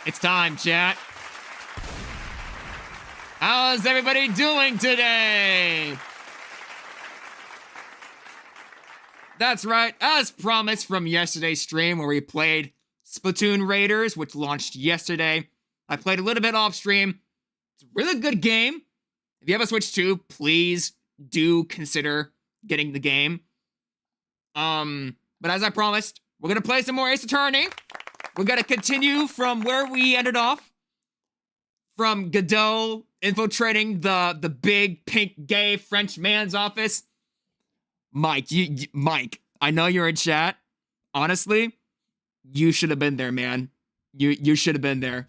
It's time, chat. How's everybody doing today? That's right, as promised from yesterday's stream where we played Splatoon Raiders, which launched yesterday. I played a little bit off stream. It's a really good game. If you have a Switch 2, please do consider getting the game. But as I promised, we're gonna play some more Ace Attorney. We're gonna continue from where we ended off. From Godot infiltrating the big pink gay French man's office. Mike, Mike, I know you're in chat. Honestly, you should have been there, man. You should have been there.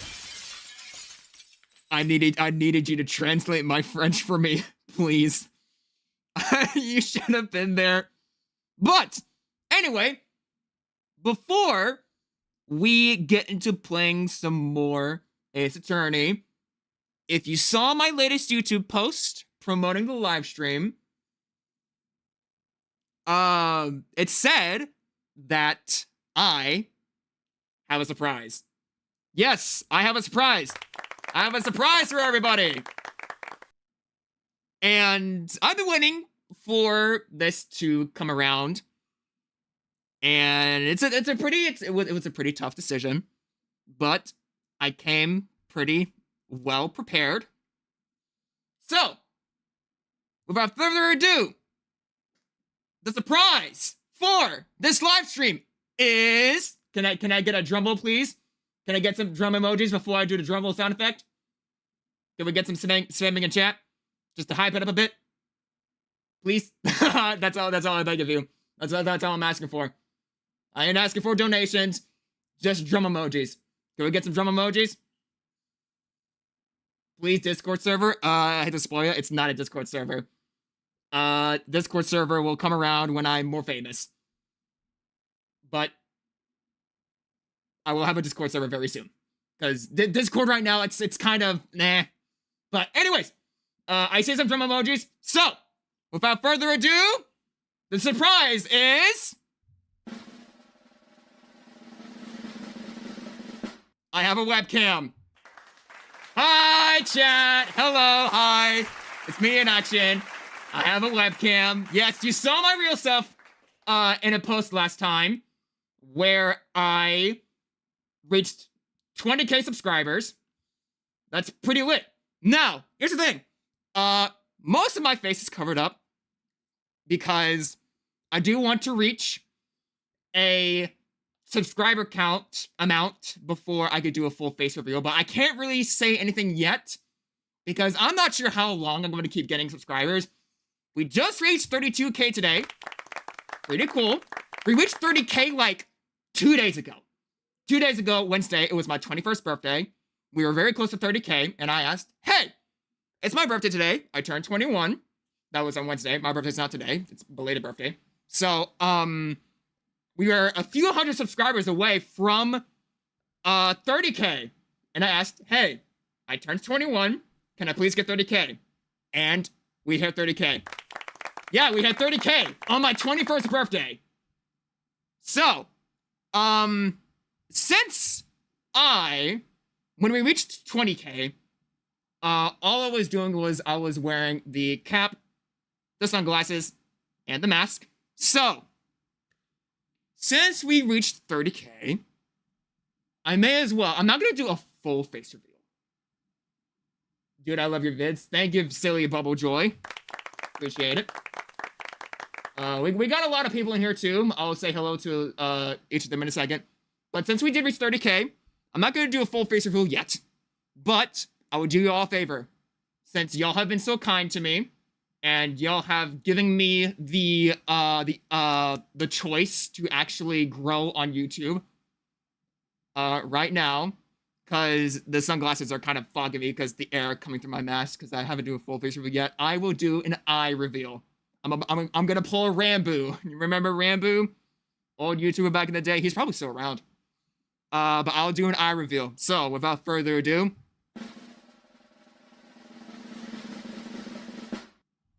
I needed you to translate my French for me, please. You should have been there. But anyway, before we get into playing some more Ace Attorney, if you saw my latest YouTube post promoting the live stream, it said that I have a surprise. Yes, I have a surprise. I have a surprise for everybody. And I've been waiting for this to come around. And it was a pretty tough decision, but I came pretty well prepared. So, without further ado, the surprise for this live stream is... Can I get a drum roll, please? Can I get some drum emojis before I do the drum roll sound effect? Can we get some spamming in chat? Just to hype it up a bit? Please? That's all I beg of you. That's all I'm asking for. I ain't asking for donations, just drum emojis. Can we get some drum emojis? Please, Discord server. I hate to spoil it, it's not a Discord server. Discord server will come around when I'm more famous. But I will have a Discord server very soon. Because Discord right now, it's kind of nah. But anyways, I see some drum emojis. So, without further ado, the surprise is... I have a webcam. Hi, chat. Hello, hi. It's me in action. I have a webcam. Yes, you saw my real stuff in a post last time where I reached 20k subscribers. That's pretty lit. Now, here's the thing. Most of my face is covered up because I do want to reach a subscriber count amount before I could do a full face reveal, but I can't really say anything yet because I'm not sure how long I'm going to keep getting subscribers. We just reached 32k today. Pretty cool. We reached 30k like 2 days ago. 2 days ago, Wednesday, it was my 21st birthday. We were very close to 30k, and I asked, hey, it's my birthday today. I turned 21. That was on Wednesday. My birthday's not today. It's a belated birthday. So, we were a few hundred subscribers away from 30k. And I asked, hey, I turned 21. Can I please get 30k? And we hit 30k. Yeah, we hit 30k on my 21st birthday. So, since when we reached 20k, all I was doing was I was wearing the cap, the sunglasses, and the mask. So, since we reached 30k, I may as well... I'm not going to do a full face reveal. Dude, I love your vids. Thank you, silly Bubble Joy. Appreciate it. We got a lot of people in here, too. I'll say hello to each of them in a second. But since we did reach 30k, I'm not going to do a full face reveal yet. But I would do you all a favor. Since y'all have been so kind to me, and y'all have given me the choice to actually grow on YouTube right now, because the sunglasses are kind of fogging me because the air coming through my mask, because I haven't done a full face reveal yet. I will do an eye reveal. I'm gonna pull a Rambo. You remember Rambo? Old YouTuber back in the day. He's probably still around. But I'll do an eye reveal. So, without further ado...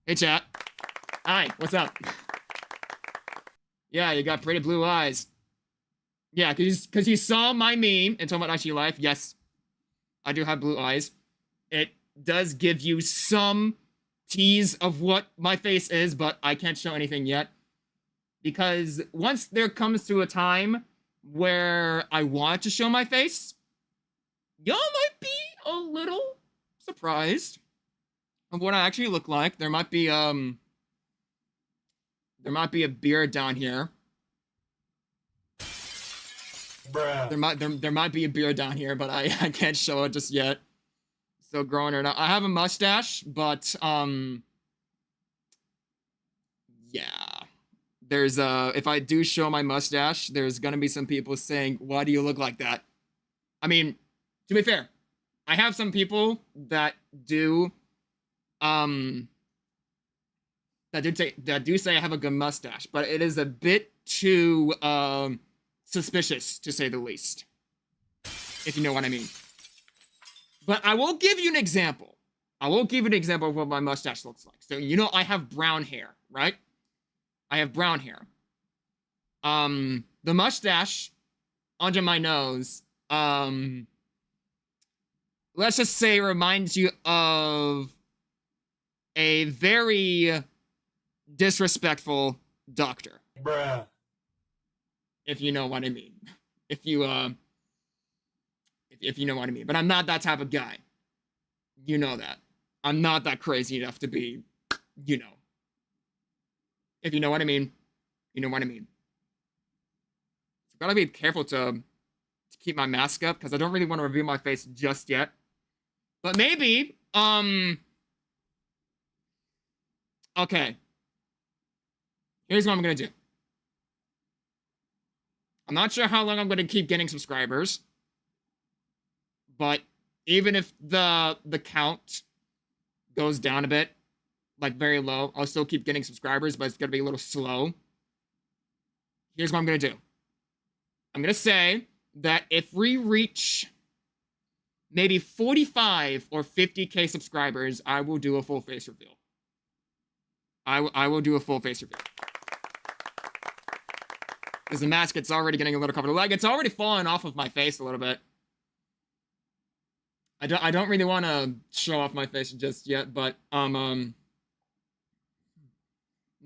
Hey, chat. Hi, what's up? Yeah, you got pretty blue eyes. Yeah, because you saw my meme in Talking About Actually Life. Yes, I do have blue eyes. It does give you some tease of what my face is, but I can't show anything yet. Because once there comes to a time where I want to show my face, y'all might be a little surprised of what I actually look like. There might be a beard down here. Bruh. There might be a beard down here, but I can't show it just yet. Still growing or not. I have a mustache, but yeah. There's if I do show my mustache, there's gonna be some people saying, "Why do you look like that?" I mean, to be fair, I have some people that do that do say I have a good mustache, but it is a bit too suspicious, to say the least, if you know what I mean. But I will give you an example. I will give you an example of what my mustache looks like. So, you know, I have brown hair, right? I have brown hair. The mustache under my nose, let's just say reminds you of a very disrespectful doctor. Bruh. If you know what I mean. If you know what I mean. But I'm not that type of guy. You know that. I'm not that crazy enough to be, you know. If you know what I mean, you know what I mean. So gotta be careful to keep my mask up, because I don't really want to reveal my face just yet. But maybe, okay. Here's what I'm gonna do. I'm not sure how long I'm gonna keep getting subscribers. But even if the count goes down a bit, like very low, I'll still keep getting subscribers, but it's gonna be a little slow. Here's what I'm gonna do. I'm gonna say that if we reach maybe 45 or 50k subscribers, I will do a full face reveal. I will do a full face reveal. Because the mask, it's already getting a little covered. Like, it's already falling off of my face a little bit. I don't really want to show off my face just yet, but now I'm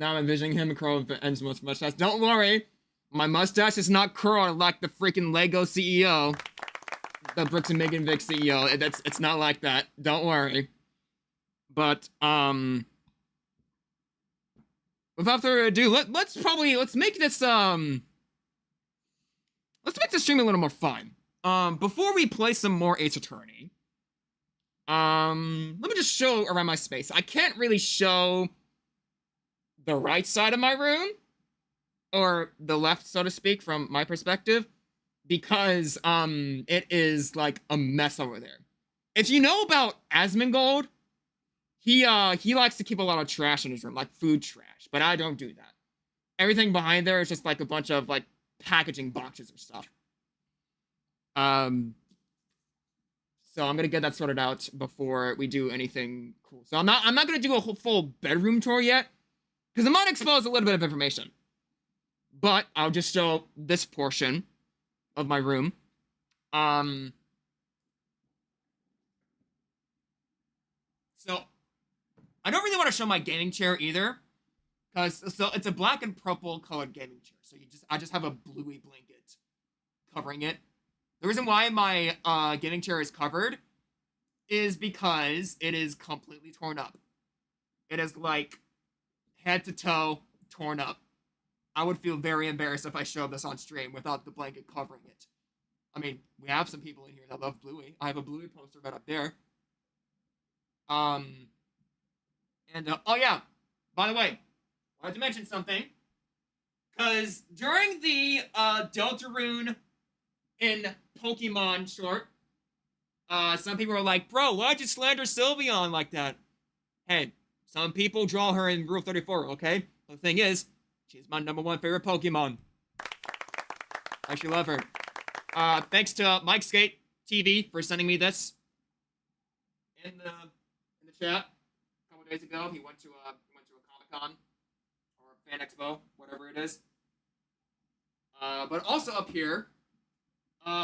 envisioning him curl ends most mustache. Don't worry, my mustache is not curled like the freaking Lego CEO, the Bricks and Megan Vic CEO. It's not like that. Don't worry. But without further ado, let's make this stream a little more fun. Before we play some more Ace Attorney, let me just show around my space. I can't really show the right side of my room, or the left, so to speak, from my perspective, because it is like a mess over there. If you know about Asmongold, he likes to keep a lot of trash in his room, like food trash, but I don't do that. Everything behind there is just like a bunch of like packaging boxes or stuff. So I'm gonna get that sorted out before we do anything cool. So I'm not gonna do a whole full bedroom tour yet, because I might expose a little bit of information. But I'll just show this portion of my room. So I don't really want to show my gaming chair either, because it's a black and purple colored gaming chair. So I just have a bluey blanket covering it. The reason why my gaming chair is covered is because it is completely torn up. It is like head to toe torn up. I would feel very embarrassed if I showed this on stream without the blanket covering it. I mean, we have some people in here that love Bluey. I have a Bluey poster right up there. Oh yeah, by the way, I wanted to mention something, because during the Deltarune in Pokemon short, some people were like, bro, why'd you slander Sylveon like that? Hey, some people draw her in Rule 34, okay? The thing is, she's my #1 favorite Pokemon. I actually love her. Thanks to Mike Skate TV for sending me this in the chat a couple days ago. He went to a Comic-Con or Fan Expo, whatever it is. But also up here,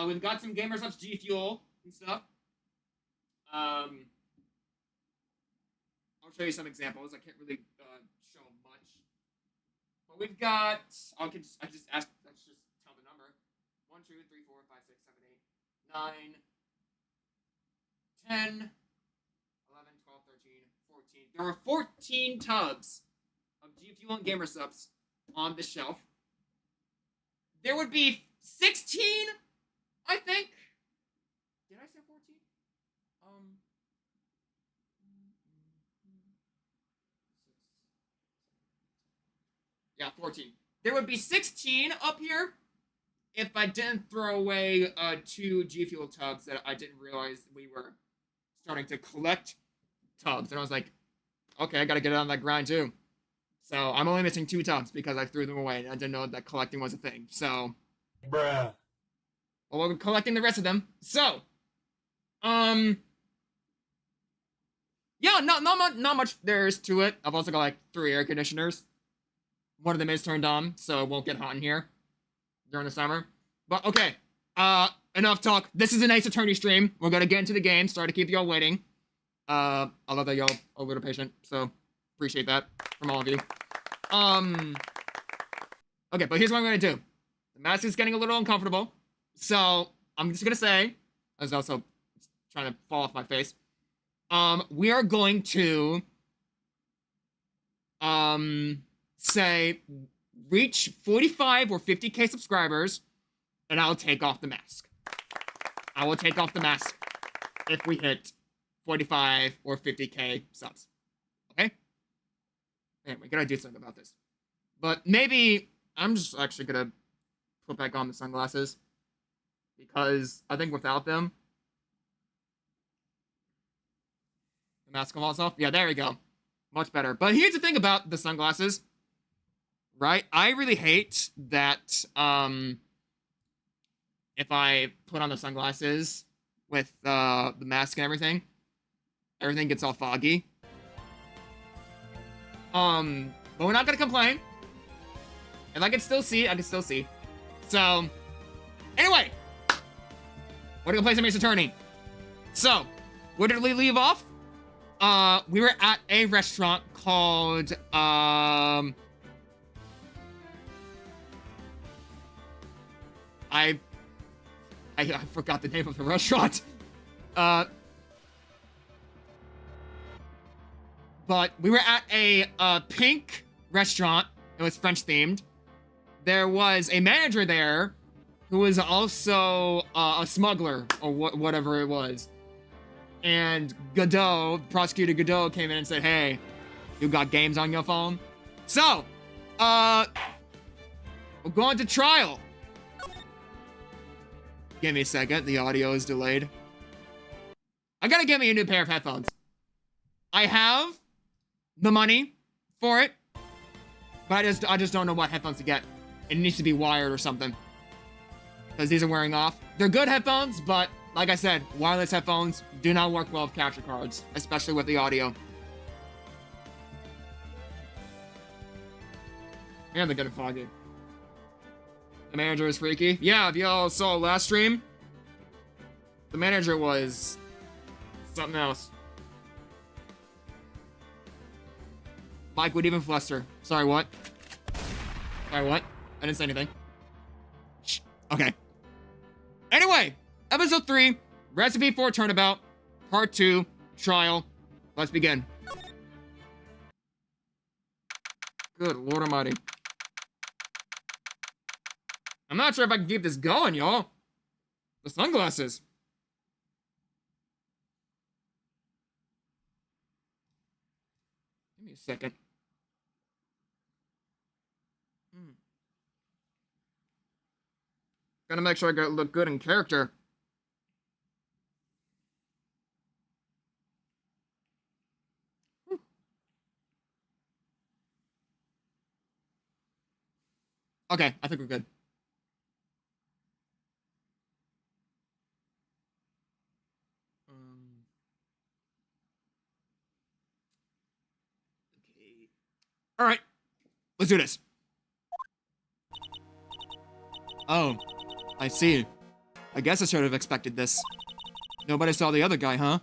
we've got some Gamers Up's G Fuel and stuff. I'll show you some examples. I can't really show much. But we've got, I just ask, let's just tell the number. 1, 2, 3, 4, 5, 6, 7, 8, 9, 10, 11, 12, 13, 14. There were 14 tubs of G Fuel and Gamer Subs on the shelf. There would be 16, I think. Did I say 14? Yeah, 14. There would be 16 up here if I didn't throw away 2 G Fuel tubs that I didn't realize we were starting to collect tubs. And I was like, okay, I gotta get on that grind too. So I'm only missing 2 tubs because I threw them away and I didn't know that collecting was a thing. So, Bruh. well, we're collecting the rest of them. So, yeah, not much there's to it. I've also got like 3 air conditioners. One of them is turned on, so it won't get hot in here during the summer. But okay, enough talk. This is an Ace Attorney stream. We're gonna get into the game. Sorry to keep y'all waiting. I love that y'all are a little patient, so appreciate that from all of you. Okay, but here's what I'm gonna do. The mask is getting a little uncomfortable, so I'm just gonna say, I was also trying to fall off my face. We are going to, say, reach 45 or 50k subscribers, and I'll take off the mask. I will take off the mask if we hit 45 or 50k subs. Okay? Man, we gotta do something about this. But maybe I'm just actually gonna put back on the sunglasses, because I think without them, the mask falls off. Yeah, there we go. Much better. But here's the thing about the sunglasses, right? I really hate that, if I put on the sunglasses with the mask and everything gets all foggy. But we're not gonna complain. If I can still see, I can still see. So, anyway, we're gonna play some Ace Attorney. So, where did we leave off? We were at a restaurant called, I forgot the name of the restaurant. But we were at a pink restaurant. It was French themed. There was a manager there who was also a smuggler or whatever it was. And Godot, Prosecutor Godot, came in and said, "Hey, you got games on your phone?" So, we're going to trial. Give me a second. The audio is delayed. I gotta get me a new pair of headphones. I have the money for it, but I just don't know what headphones to get. It needs to be wired or something, because these are wearing off. They're good headphones, but like I said, wireless headphones do not work well with capture cards, especially with the audio. And they're getting foggy. The manager is freaky. Yeah, if y'all saw last stream, the manager was something else. Mike would even fluster. Sorry, what? Sorry, what? I didn't say anything. Shh. Okay. Anyway, episode 3, Recipe for Turnabout, part 2, Trial. Let's begin. Good Lord Almighty. I'm not sure if I can keep this going, y'all. The sunglasses. Give me a second. Gotta make sure I look good in character. Okay, I think we're good. Okay. All right, let's do this. Oh, I see. I guess I should have expected this. Nobody saw the other guy, huh?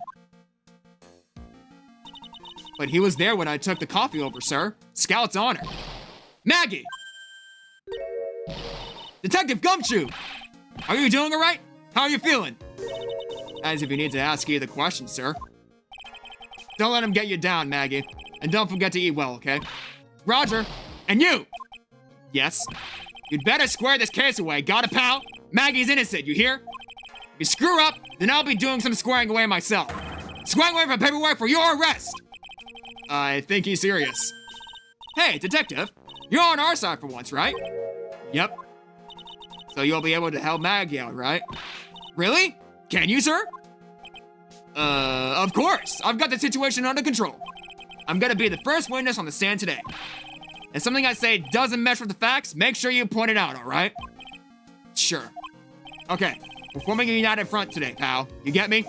but he was there when I took the coffee over, sir. Scout's honor. Maggie! Detective Gumshoe! Are you doing all right? How are you feeling? As if you need to ask you the question, sir. Don't let him get you down, Maggie. And don't forget to eat well, okay? Roger. And you! Yes? You'd better square this case away, got it, pal? Maggie's innocent, you hear? If you screw up, then I'll be doing some squaring away myself. Squaring away for paperwork for your arrest! I think he's serious. Hey, detective. You're on our side for once, right? Yep. So you'll be able to help Maggie out, right? Really? Can you, sir? Of course. I've got the situation under control. I'm gonna be the first witness on the stand today. If something I say doesn't mesh with the facts, make sure you point it out, all right? Sure. Okay, we're forming a united front today, pal. You get me?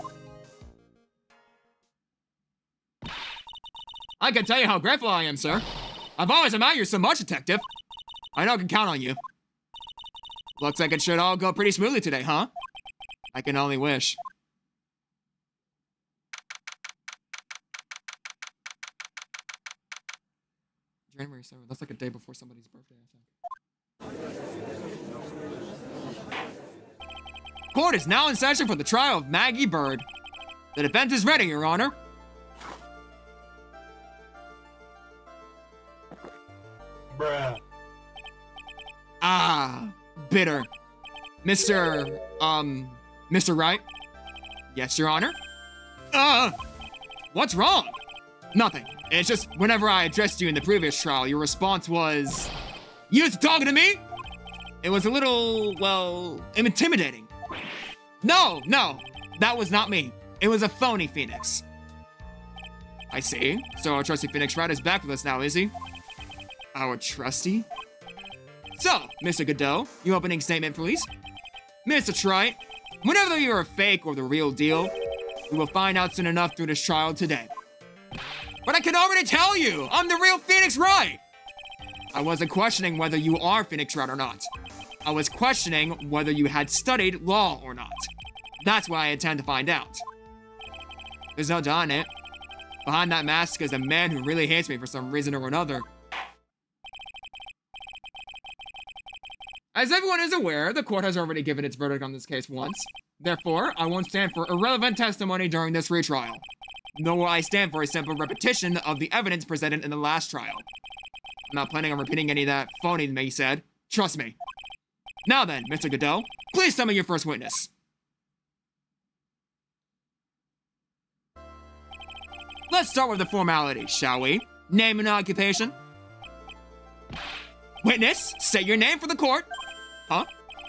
I can tell you how grateful I am, sir. I've always admired you so much, detective. I know I can count on you. Looks like it should all go pretty smoothly today, huh? I can only wish. January 7th. That's like a day before somebody's birthday, I think. Court is now in session for the trial of Maggie Bird. The defense is ready, Your Honor. Bruh. Ah, bitter. Mr. Wright? Yes, Your Honor? What's wrong? Nothing. It's just whenever I addressed you in the previous trial, your response was, "You was talking to me?" It was a little, well, intimidating. No, that was not me. It was a phony Phoenix. I see. So our trusty Phoenix Wright is back with us now, is he? Our trusty? So, Mr. Godot, your opening statement, please. Mr. Trite, whether you're a fake or the real deal, we will find out soon enough through this trial today. But I can already tell you, I'm the real Phoenix Wright! I wasn't questioning whether you are Phoenix Wright or not. I was questioning whether you had studied law or not. That's what I intend to find out. There's no doubt in it. Behind that mask is a man who really hates me for some reason or another. As everyone is aware, the court has already given its verdict on this case once. Therefore, I won't stand for irrelevant testimony during this retrial. Nor will I stand for a simple repetition of the evidence presented in the last trial. I'm not planning on repeating any of that phony May said. Trust me. Now then, Mr. Godot, please summon your first witness. Let's start with the formalities, shall we? Name and occupation. Witness, state your name for the court. Huh?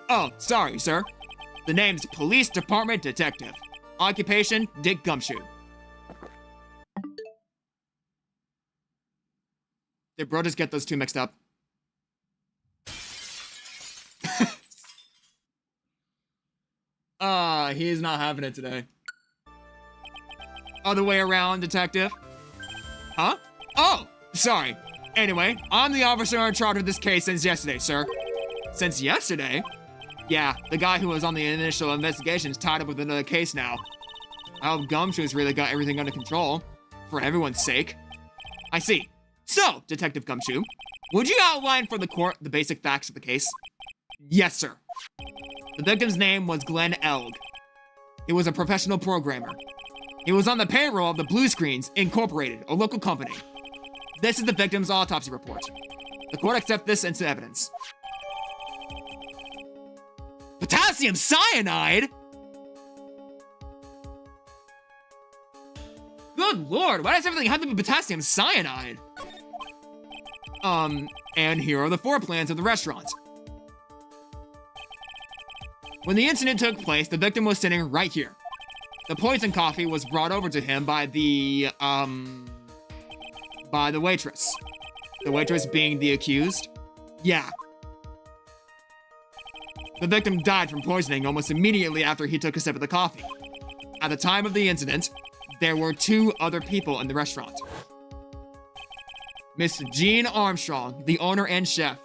Oh, sorry, sir. The name's Police Department Detective. Occupation, Dick Gumshoe. Did bro just get those two mixed up? He's not having it today. Other way around, detective. Huh? Oh, sorry. Anyway, I'm the officer in charge of this case since yesterday, sir. Since yesterday? Yeah, the guy who was on the initial investigation is tied up with another case now. I hope Gumshoe's really got everything under control. For everyone's sake. I see. So, Detective Gumshoe, would you outline for the court the basic facts of the case? Yes, sir. The victim's name was Glenn Elg. He was a professional programmer. He was on the payroll of the Blue Screens Incorporated, a local company. This is the victim's autopsy report. The court accepts this into evidence. Potassium cyanide? Good lord, why does everything have to be potassium cyanide? And here are the floor plans of the restaurant. When the incident took place, the victim was sitting right here. The poison coffee was brought over to him by the waitress. The waitress being the accused? Yeah. The victim died from poisoning almost immediately after he took a sip of the coffee. At the time of the incident, there were 2 other people in the restaurant. Miss Jean Armstrong, the owner and chef.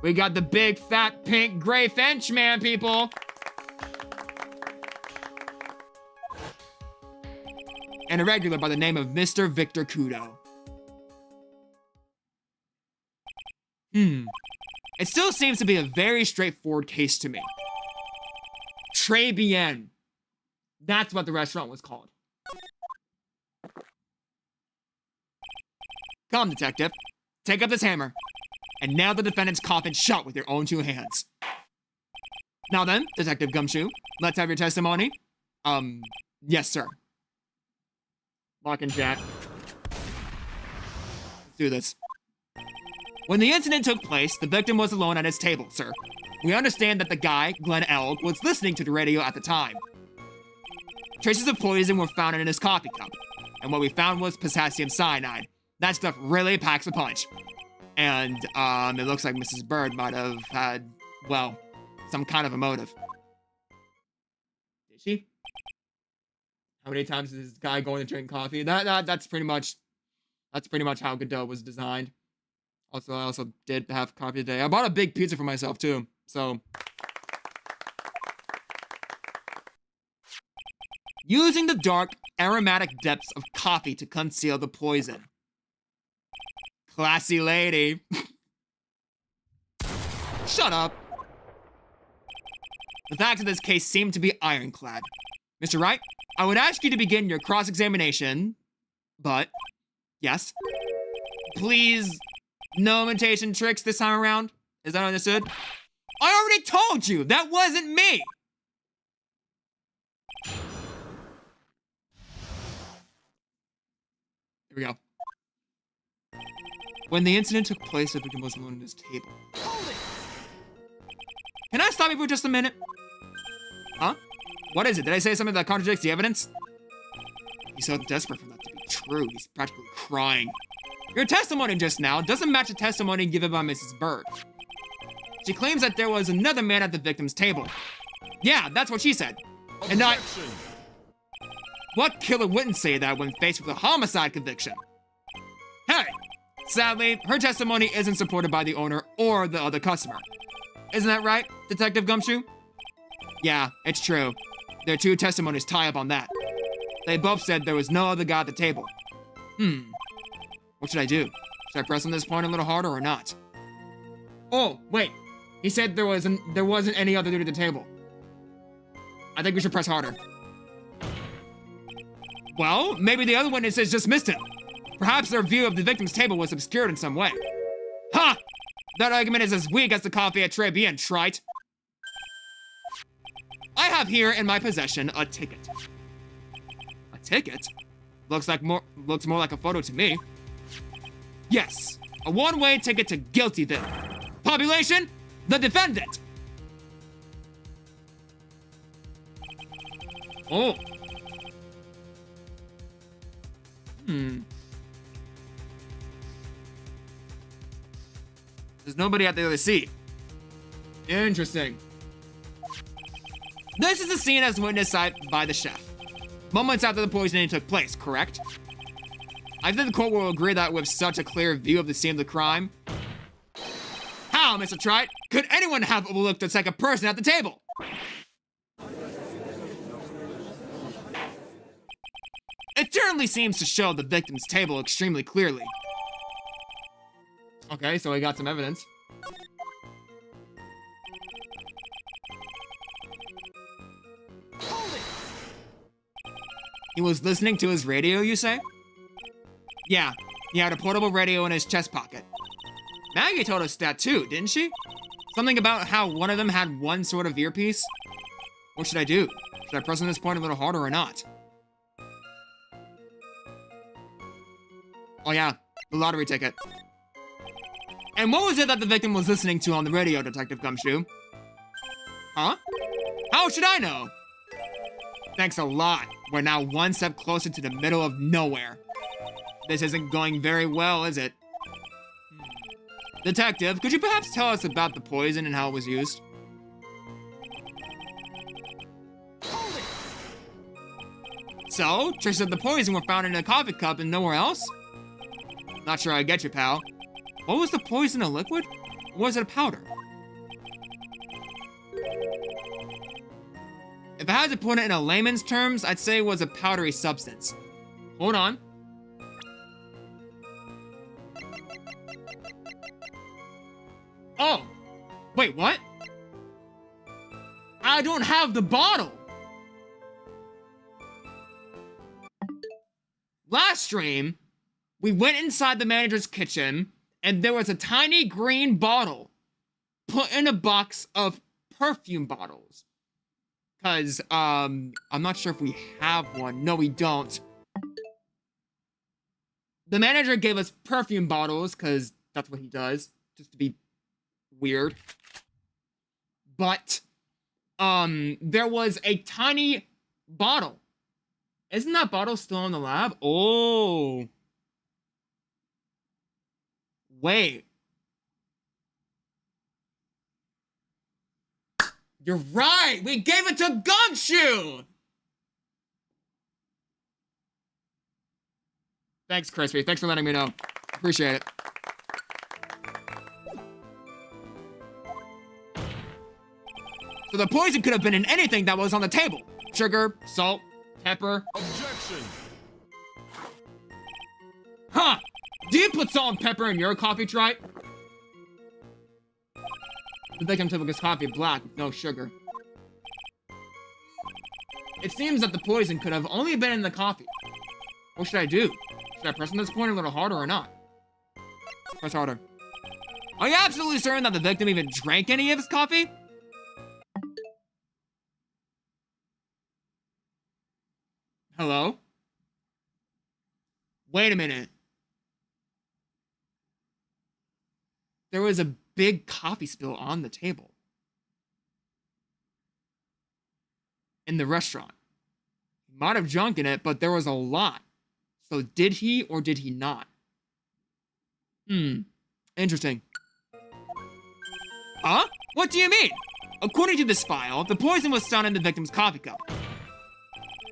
We got the big, fat, pink, gray Frenchman, people. and a regular by the name of Mr. Victor Kudo. It still seems to be a very straightforward case to me. Très bien. That's what the restaurant was called. Come, detective. Take up this hammer and nail the defendant's coffin shut with your own 2 hands. Now then, Detective Gumshoe, let's have your testimony. Yes, sir. Lock and chat. Let's do this. When the incident took place, the victim was alone at his table, sir. We understand that the guy, Glenn L., was listening to the radio at the time. Traces of poison were found in his coffee cup, and what we found was potassium cyanide. That stuff really packs a punch. And, it looks like Mrs. Bird might have had, well, some kind of a motive. Did she? How many times is this guy going to drink coffee? That's pretty much how Godot was designed. Also, I also did have coffee today. I bought a big pizza for myself, too. So. Using the dark, aromatic depths of coffee to conceal the poison. Classy lady. Shut up. The facts of this case seem to be ironclad. Mr. Wright, I would ask you to begin your cross-examination, but, yes. Please, no imitation tricks this time around. Is that understood? I already told you, that wasn't me! Here we go. When the incident took place, the victim was alone at his table. Can I stop you for just a minute? Huh? What is it? Did I say something that contradicts the evidence? He's so desperate for that to be true. He's practically crying. Your testimony just now doesn't match the testimony given by Mrs. Bird. She claims that there was another man at the victim's table. Yeah, that's what she said. And what killer wouldn't say that when faced with a homicide conviction? Hey! Sadly, her testimony isn't supported by the owner or the other customer. Isn't that right, Detective Gumshoe? Yeah, it's true. Their 2 testimonies tie up on that. They both said there was no other guy at the table. What should I do? Should I press on this point a little harder or not? Oh, wait. He said there wasn't any other dude at the table. I think we should press harder. Well, maybe the other witnesses just missed him. Perhaps their view of the victim's table was obscured in some way. Ha! That argument is as weak as the coffee at Très Bien, trite. I have here in my possession a ticket. A ticket? Looks more like a photo to me. Yes, a one-way ticket to Guiltyville. Population, the defendant. Oh. There's nobody at the other seat. Interesting. This is the scene as witnessed by the chef. Moments after the poisoning took place, correct? I think the court will agree that with such a clear view of the scene of the crime. How, Mr. Trite, could anyone have overlooked the second person at the table? It certainly seems to show the victim's table extremely clearly. Okay, so we got some evidence. He was listening to his radio, you say? Yeah, he had a portable radio in his chest pocket. Maggie told us that too, didn't she? Something about how one of them had one sort of earpiece? What should I do? Should I press on this point a little harder or not? Oh yeah, the lottery ticket. And what was it that the victim was listening to on the radio, Detective Gumshoe? Huh? How should I know? Thanks a lot. We're now one step closer to the middle of nowhere. This isn't going very well, is it? Detective, could you perhaps tell us about the poison and how it was used? So, traces of the poison were found in a coffee cup and nowhere else? Not sure I get you, pal. What was the poison, a liquid? Or was it a powder? If I had to put it in a layman's terms, I'd say it was a powdery substance. Hold on. Oh. Wait, what? I don't have the bottle. Last stream, we went inside the manager's kitchen, and there was a tiny green bottle put in a box of perfume bottles. Because, I'm not sure if we have one. No, we don't. The manager gave us perfume bottles, because that's what he does, just to be weird. But, there was a tiny bottle. Isn't that bottle still in the lab? Oh. Wait. You're right! We gave it to Gumshoe! Thanks, Crispy. Thanks for letting me know. Appreciate it. So the poison could have been in anything that was on the table. Sugar, salt, pepper. Objection! Huh! Do you put salt and pepper in your coffee, Wright? The victim took his coffee black with no sugar. It seems that the poison could have only been in the coffee. What should I do? Should I press on this point a little harder or not? Press harder. Are you absolutely certain that the victim even drank any of his coffee? Hello? Wait a minute. There was a big coffee spill on the table. In the restaurant. He might have drunk in it, but there was a lot. So did he or did he not? Interesting. Huh? What do you mean? According to this file, the poison was found in the victim's coffee cup.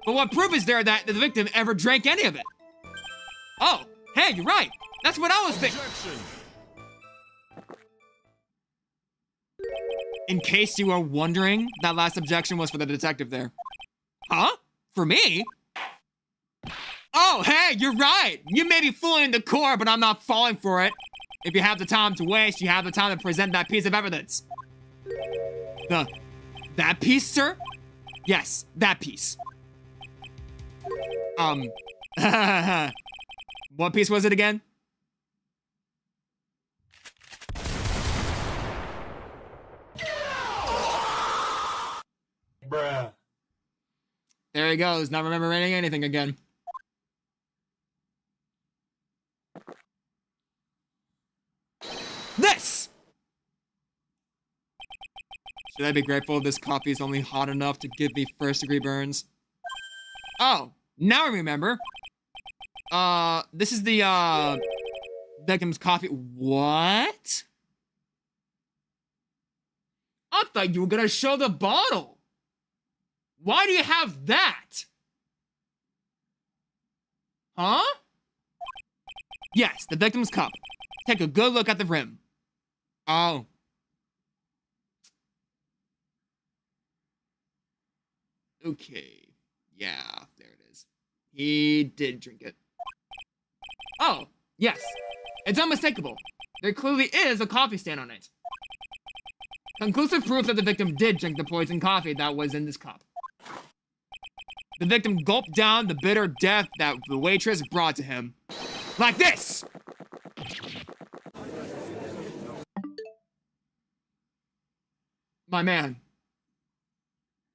But what proof is there that the victim ever drank any of it? Oh, hey, you're right. That's what I was thinking. In case you were wondering, that last objection was for the detective there. Huh? For me? Oh, hey, you're right. You may be fooling the court, but I'm not falling for it. If you have the time to waste, you have the time to present that piece of evidence. That piece, sir? Yes, that piece. What piece was it again? Bruh. There he goes, not remembering anything again. This! Should I be grateful this coffee is only hot enough to give me first-degree burns? Oh, now I remember. This is the, victim's coffee. What? I thought you were gonna show the bottle. Why do you have that? Huh? Yes, the victim's cup. Take a good look at the rim. Oh. Okay. Yeah, there it is. He did drink it. Oh, yes. It's unmistakable. There clearly is a coffee stain on it. Conclusive proof that the victim did drink the poisoned coffee that was in this cup. The victim gulped down the bitter death that the waitress brought to him. Like this! My man.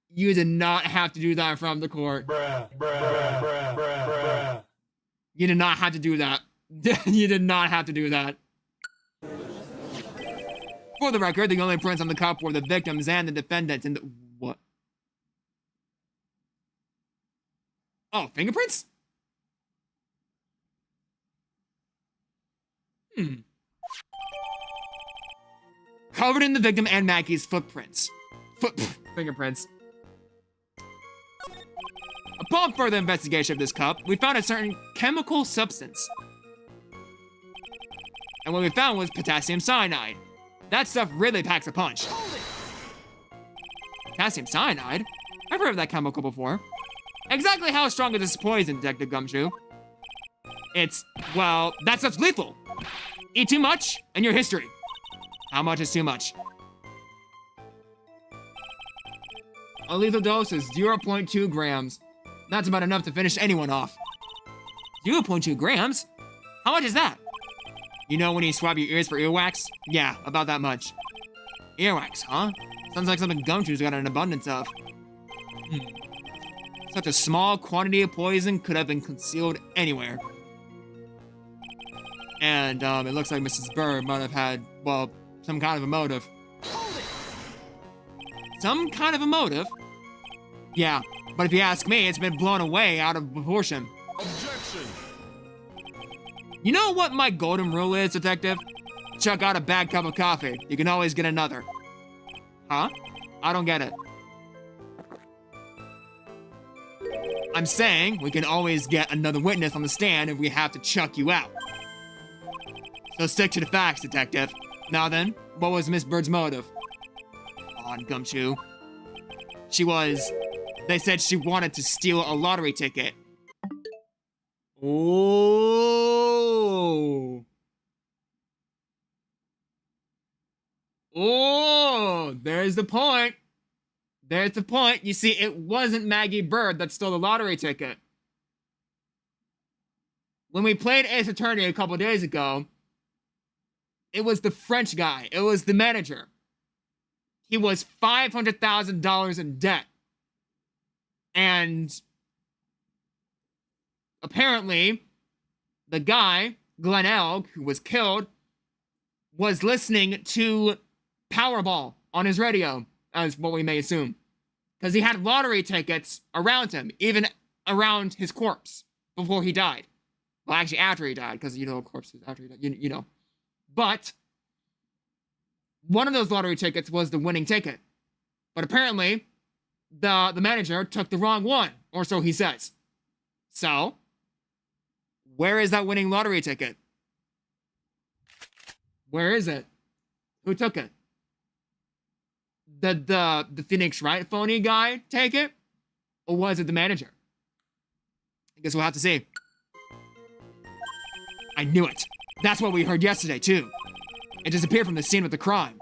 You did not have to do that from the court. Bruh. You did not have to do that. You did not have to do that. For the record, the only prints on the cup were the victims and the defendants in the... What? Oh, fingerprints? Covered in the victim and Maggie's footprints. Fingerprints. Upon further investigation of this cup, we found a certain chemical substance. And what we found was potassium cyanide. That stuff really packs a punch. Potassium cyanide? I've heard of that chemical before. Exactly how strong is this poison, Detective Gumshoe? well, that stuff's lethal. Eat too much, and your history. How much is too much? A lethal dose is 0.2 grams. That's about enough to finish anyone off. 0.2 grams? How much is that? You know when you swab your ears for earwax? Yeah, about that much. Earwax, huh? Sounds like something Gumshoe's got an abundance of. Such a small quantity of poison could have been concealed anywhere. And, it looks like Mrs. Bird might have had, well, some kind of a motive. Some kind of a motive? Yeah, but if you ask me, it's been blown away out of proportion. Objection! You know what my golden rule is, detective? Chuck out a bad cup of coffee. You can always get another. Huh? I don't get it. I'm saying we can always get another witness on the stand if we have to chuck you out. So stick to the facts, detective. Now then, what was Miss Bird's motive? On Gumshoe. They said she wanted to steal a lottery ticket. Oh. Oh, there's the point. There's the point. You see, it wasn't Maggie Bird that stole the lottery ticket. When we played Ace Attorney a couple days ago, it was the French guy. It was the manager. He was $500,000 in debt. And apparently, the guy, Glenn Elg, who was killed, was listening to Powerball on his radio, as what we may assume. Because he had lottery tickets around him, even around his corpse, before he died. Well, actually, after he died, because, you know, corpses after he died, you know. But one of those lottery tickets was the winning ticket. But apparently, the manager took the wrong one, or so he says. So, where is that winning lottery ticket? Where is it? Who took it? The Phoenix Wright phony guy take it? Or was it the manager? I guess we'll have to see. I knew it. That's what we heard yesterday, too. It disappeared from the scene of the crime.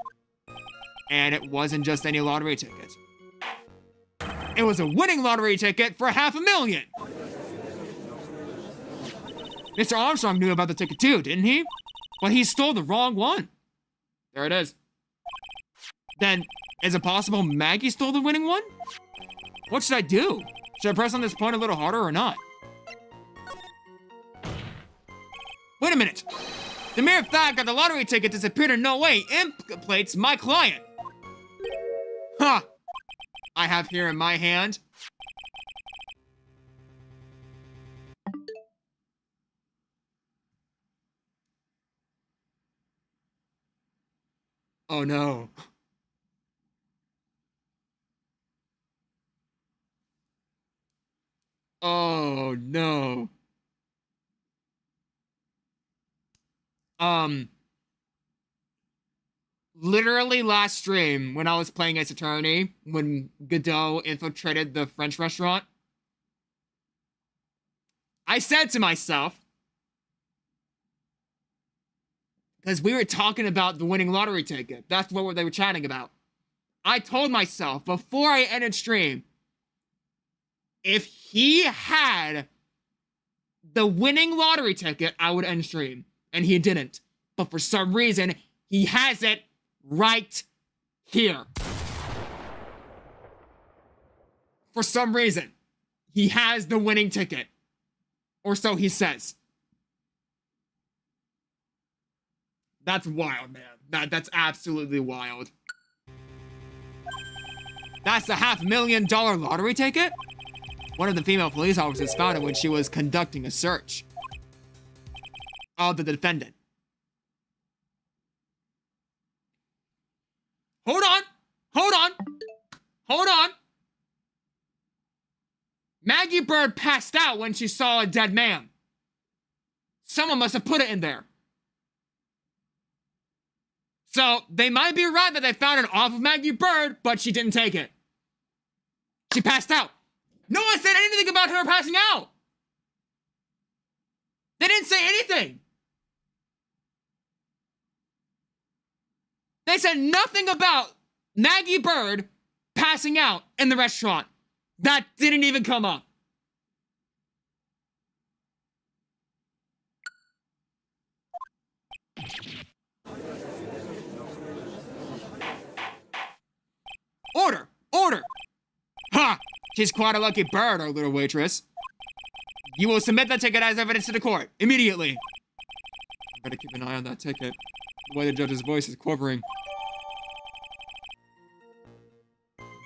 And it wasn't just any lottery ticket. It was a winning lottery ticket for $500,000. Mr. Armstrong knew about the ticket too, didn't he? But he stole the wrong one. There it is. Then, is it possible Maggie stole the winning one? What should I do? Should I press on this point a little harder or not? Wait a minute. The mere fact that the lottery ticket disappeared in no way implicates my client. Huh. I have here in my hand. Oh no. Oh no. Literally last stream, when I was playing Ace Attorney, when Godot infiltrated the French restaurant, I said to myself, because we were talking about the winning lottery ticket. That's what they were chatting about. I told myself, before I ended stream, if he had the winning lottery ticket, I would end stream. And he didn't. But for some reason, he has it right here. For some reason, he has the winning ticket. Or so he says. That's wild, man. That's absolutely wild. That's the $500,000 lottery ticket? One of the female police officers found it when she was conducting a search of the defendant. Hold on! Hold on! Hold on! Maggie Bird passed out when she saw a dead man. Someone must have put it in there. So, they might be right that they found it off of Maggie Bird, but she didn't take it. She passed out. No one said anything about her passing out! They didn't say anything. They said nothing about Maggie Bird passing out in the restaurant. That didn't even come up. Order! Order! Ha! She's quite a lucky bird, our little waitress. You will submit that ticket as evidence to the court, immediately. I better keep an eye on that ticket. The way the judge's voice is quivering.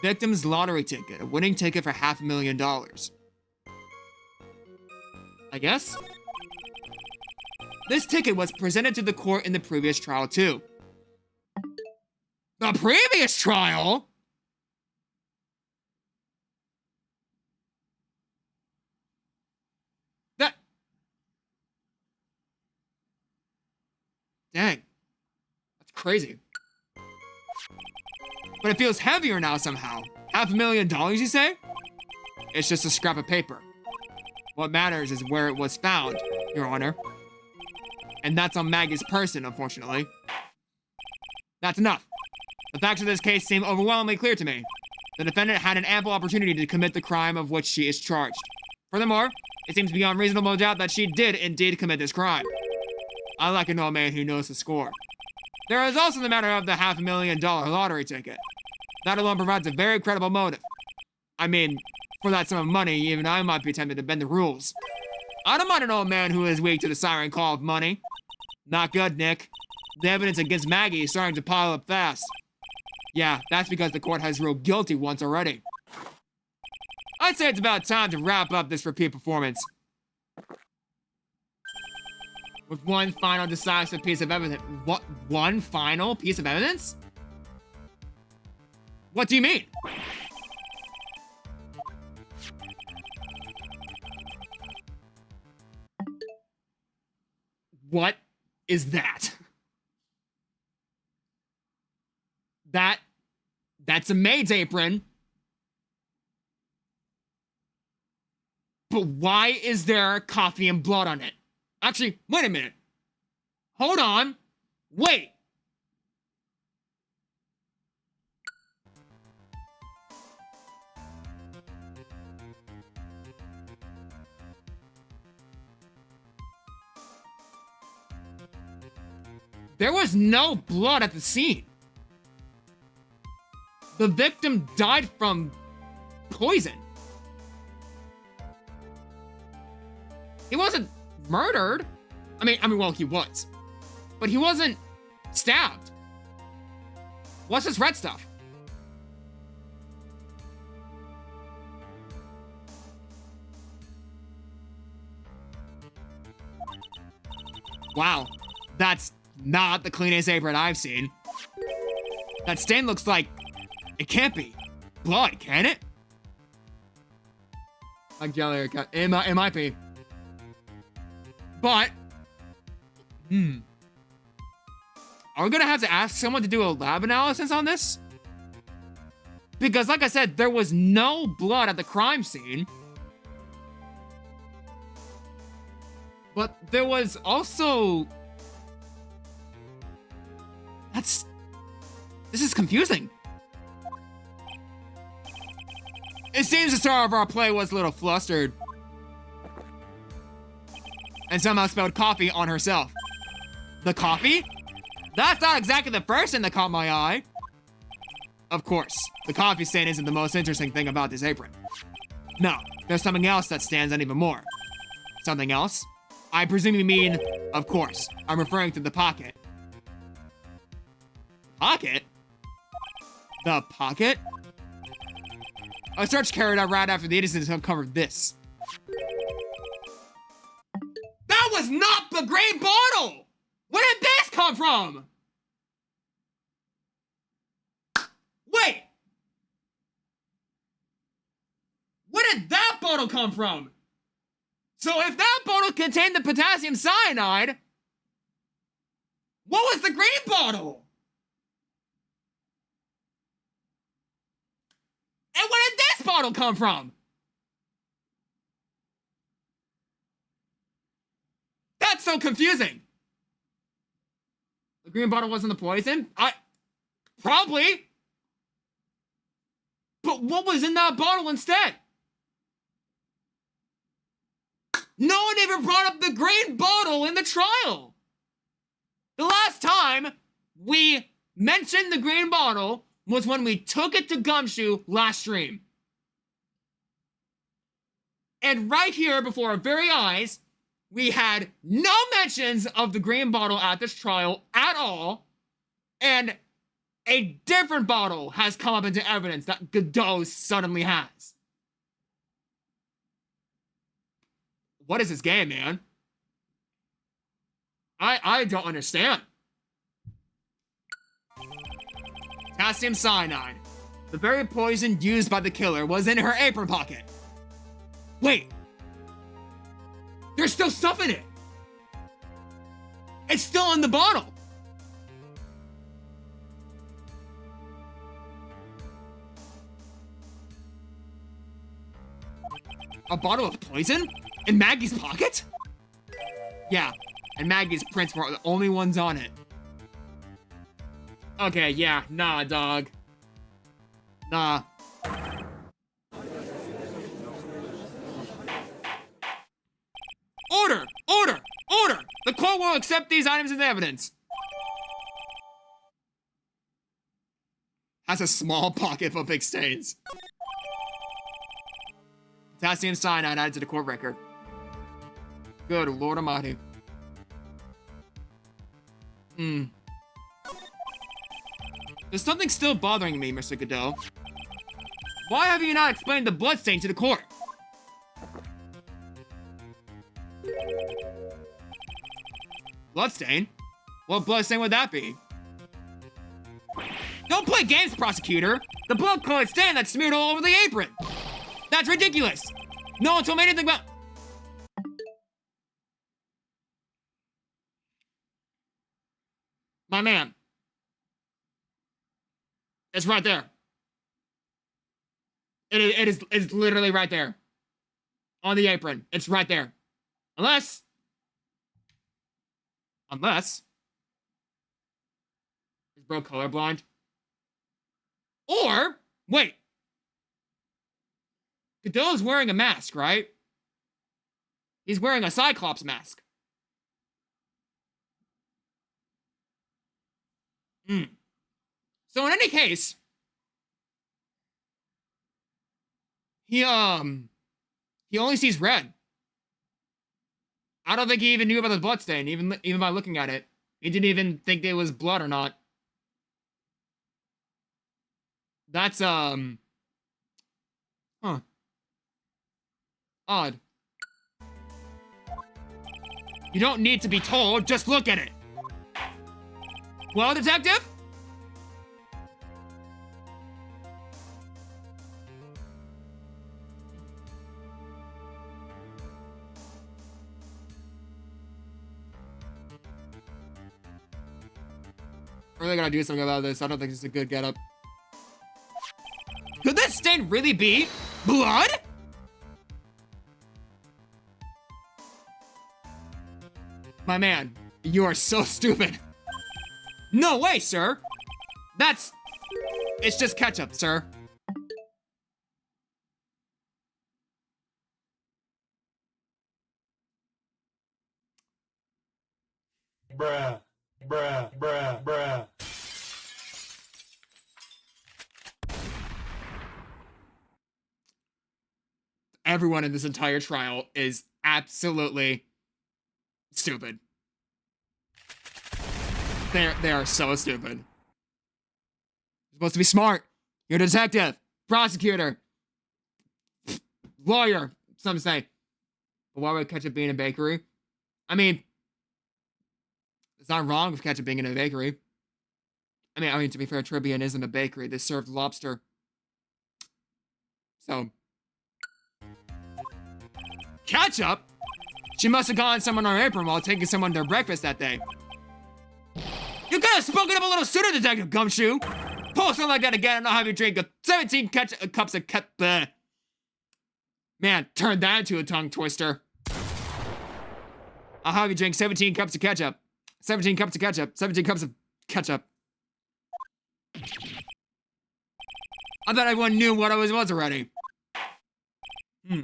Victim's lottery ticket, a winning ticket for $500,000. I guess? This ticket was presented to the court in the previous trial, too. The previous trial? Dang. That's crazy. But it feels heavier now somehow. $500,000, you say? It's just a scrap of paper. What matters is where it was found, Your Honor. And that's on Maggie's person, unfortunately. That's enough. The facts of this case seem overwhelmingly clear to me. The defendant had an ample opportunity to commit the crime of which she is charged. Furthermore, it seems beyond reasonable doubt that she did indeed commit this crime. I like an old man who knows the score. There is also the matter of the $500,000 lottery ticket. That alone provides a very credible motive. I mean, for that sum of money, even I might be tempted to bend the rules. I don't mind an old man who is weak to the siren call of money. Not good, Nick. The evidence against Maggie is starting to pile up fast. Yeah, that's because the court has ruled guilty once already. I'd say it's about time to wrap up this repeat performance. With one final decisive piece of evidence. What? One final piece of evidence? What do you mean? What is that? That's a maid's apron. But why is there coffee and blood on it? Actually, wait a minute. Hold on. Wait. There was no blood at the scene. The victim died from poison. He wasn't murdered. I mean, well, he was. But he wasn't stabbed. What's this red stuff? Wow, that's not the cleanest apron I've seen. That stain looks like it can't be blood, can it? Like jelly, it might be. But, are we gonna have to ask someone to do a lab analysis on this? Because, like I said, there was no blood at the crime scene. But there was also... This is confusing. It seems the star of our play was a little flustered. And somehow spilled coffee on herself. The coffee? That's not exactly the first thing that caught my eye. Of course, the coffee stain isn't the most interesting thing about this apron. No, there's something else that stands out even more. Something else? I presume you mean, of course, I'm referring to the pocket. Pocket? The pocket? A search carried out right after the innocents uncovered this. That was not the green bottle! Where did this come from? Wait! Where did that bottle come from? So if that bottle contained the potassium cyanide, what was the green bottle? And where did this bottle come from? so confusing. The green bottle wasn't the poison? Probably. But what was in that bottle instead? No one even brought up the green bottle in the trial. The last time we mentioned the green bottle was when we took it to Gumshoe last stream. And right here before our very eyes, we had no mentions of the green bottle at this trial at all. And a different bottle has come up into evidence that Godot suddenly has. What is this game, man? I don't understand. Potassium cyanide. The very poison used by the killer was in her apron pocket. Wait. There's still stuff in it. It's still in the bottle. A bottle of poison? In Maggie's pocket? Yeah, and Maggie's prints were the only ones on it. Okay, yeah, nah, dog. Nah. Order! Order! Order! The court will accept these items as evidence. Has a small pocket full of big stains. Potassium cyanide added to the court record. Good Lord Almighty. There's something still bothering me, Mr. Godot. Why have you not explained the bloodstain to the court? Bloodstain? What bloodstain would that be? Don't play games, prosecutor! The blood-colored stain that's smeared all over the apron! That's ridiculous! No one told me anything about... My man. It's right there. It's literally right there. On the apron. It's right there. Unless... Is bro colorblind? Or... Wait. Godot's wearing a mask, right? He's wearing a Cyclops mask. So in any case, he only sees red. I don't think he even knew about the bloodstain, even by looking at it. He didn't even think it was blood or not. That's Odd. You don't need to be told, just look at it. Well, detective? I really gotta do something about this. I don't think it's a good getup. Could this stain really be blood? My man, you are so stupid. No way, sir. It's just ketchup, sir. Bruh. Bruh. Bruh. Bruh. Everyone in this entire trial is absolutely stupid. They are so stupid. You're supposed to be smart. You're a detective, prosecutor, lawyer, some say. But why would ketchup be in a bakery? I mean, it's not wrong with ketchup being in a bakery. I mean, to be fair, Tribune isn't a bakery. They serve lobster. So, ketchup? She must have gotten someone on her apron while taking someone to breakfast that day. You could have spoken up a little sooner, Detective Gumshoe. Pull something like that again and I'll have you drink 17 cups of ketchup. Man, turn that into a tongue twister. I'll have you drink 17 cups of ketchup. 17 cups of ketchup. 17 cups of ketchup. I thought everyone knew what I was already. I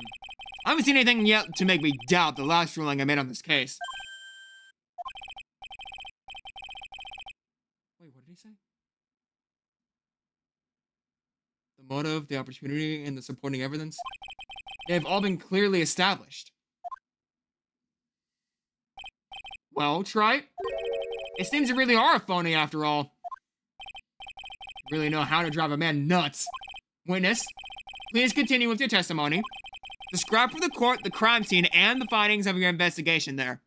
haven't seen anything yet to make me doubt the last ruling I made on this case. Wait, what did he say? The motive, the opportunity, and the supporting evidence, they have all been clearly established. Well, Wright, it seems you really are a phony after all. You really know how to drive a man nuts. Witness, please continue with your testimony. Describe for the court the crime scene and the findings of your investigation there.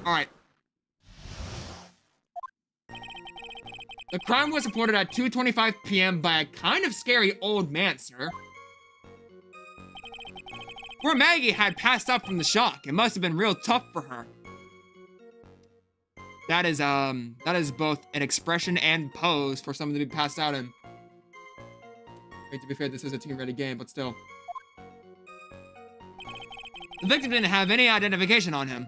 Alright. The crime was reported at 2:25 p.m. by a kind of scary old man, sir. Poor Maggie had passed out from the shock. It must have been real tough for her. That is both an expression and pose for someone to be passed out in. Wait, to be fair, this is a team-ready game, but still. The victim didn't have any identification on him.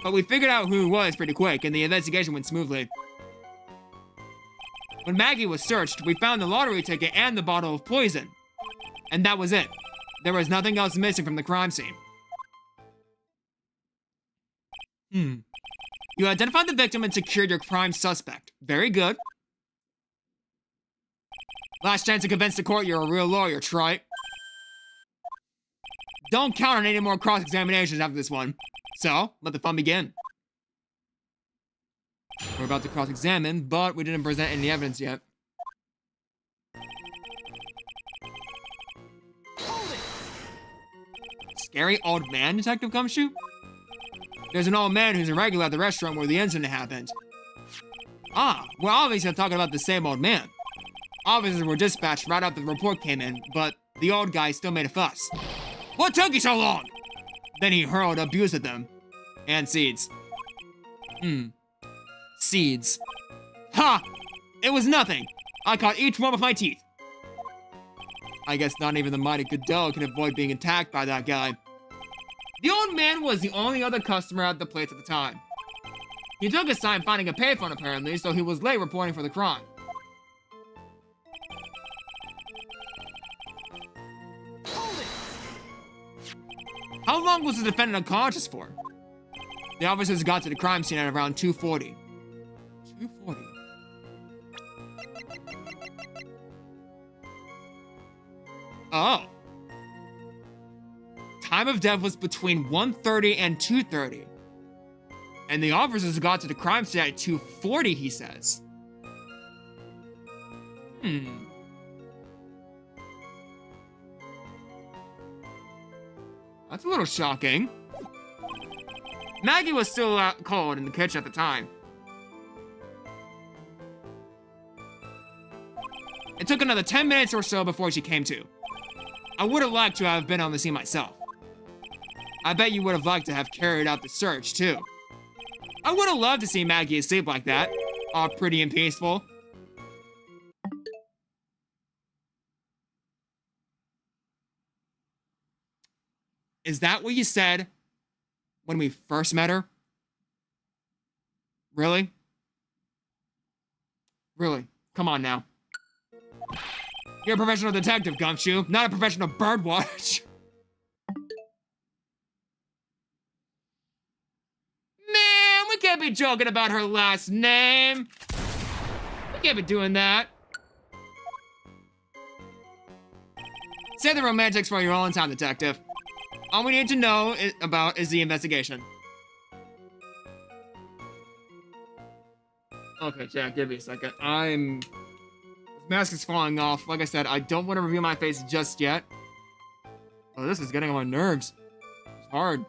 But we figured out who he was pretty quick, and the investigation went smoothly. When Maggie was searched, we found the lottery ticket and the bottle of poison. And that was it. There was nothing else missing from the crime scene. You identified the victim and secured your crime suspect. Very good. Last chance to convince the court you're a real lawyer, Wright. Don't count on any more cross-examinations after this one. So, let the fun begin. We're about to cross-examine, but we didn't present any evidence yet. Scary old man, Detective Gumshoe? There's an old man who's a regular at the restaurant where the incident happened. Ah, we're obviously talking about the same old man. Officers were dispatched right after the report came in, but the old guy still made a fuss. What took you so long? Then he hurled abuse at them. And seeds. Seeds. Ha! It was nothing. I caught each one with my teeth. I guess not even the mighty Godot can avoid being attacked by that guy. The old man was the only other customer at the place at the time. He took his time finding a payphone apparently, so he was late reporting for the crime. How long was the defendant unconscious for? The officers got to the crime scene at around 2:40. 2:40. Oh. Time of death was between 1:30 and 2:30. And the officers got to the crime scene at 2:40, he says. That's a little shocking. Maggie was still out cold in the kitchen at the time. It took another 10 minutes or so before she came to. I would have liked to have been on the scene myself. I bet you would have liked to have carried out the search, too. I would have loved to see Maggie asleep like that, all pretty and peaceful. Is that what you said when we first met her? Really? Really? Come on now. You're a professional detective, Gumshoe, not a professional birdwatch. Man, we can't be joking about her last name. We can't be doing that. Save the romantics for your own time, detective. All we need to know about is the investigation. Okay, Jack, give me a second. This mask is falling off. Like I said, I don't want to reveal my face just yet. Oh, this is getting on my nerves. It's hard.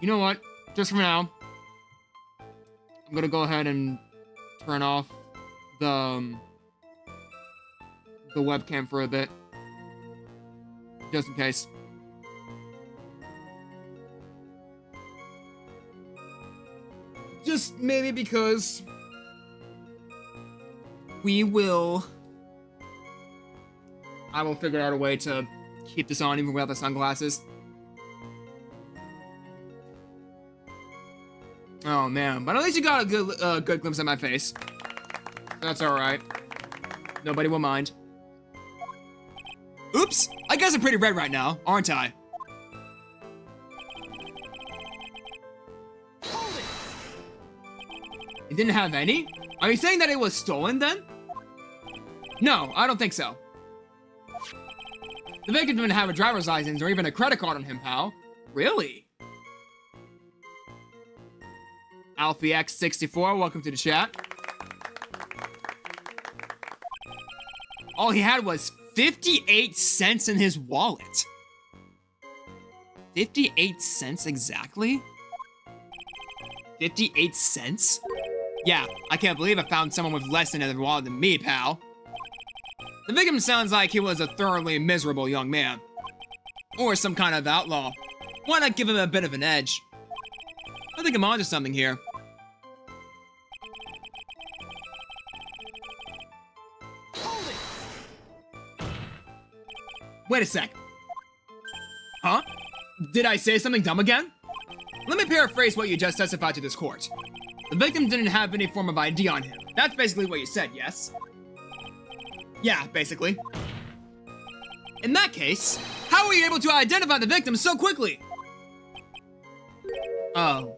You know what? Just for now, I'm gonna go ahead and turn off the webcam for a bit. Just in case. Just maybe because I will figure out a way to keep this on even without the sunglasses. Oh man, but at least you got a good glimpse of my face. That's alright. Nobody will mind. Oops! I guess I'm pretty red right now, aren't I? You didn't have any? Are you saying that it was stolen then? No, I don't think so. The victim didn't have a driver's license or even a credit card on him, pal. Really? AlfieX64, welcome to the chat. All he had was 58 cents in his wallet. 58 cents exactly? 58 cents? Yeah, I can't believe I found someone with less in their wallet than me, pal. The victim sounds like he was a thoroughly miserable young man. Or some kind of outlaw. Why not give him a bit of an edge? I think I'm onto something here. Wait a sec. Huh? Did I say something dumb again? Let me paraphrase what you just testified to this court. The victim didn't have any form of ID on him. That's basically what you said, yes? Yeah, basically. In that case, how were you able to identify the victim so quickly? Oh.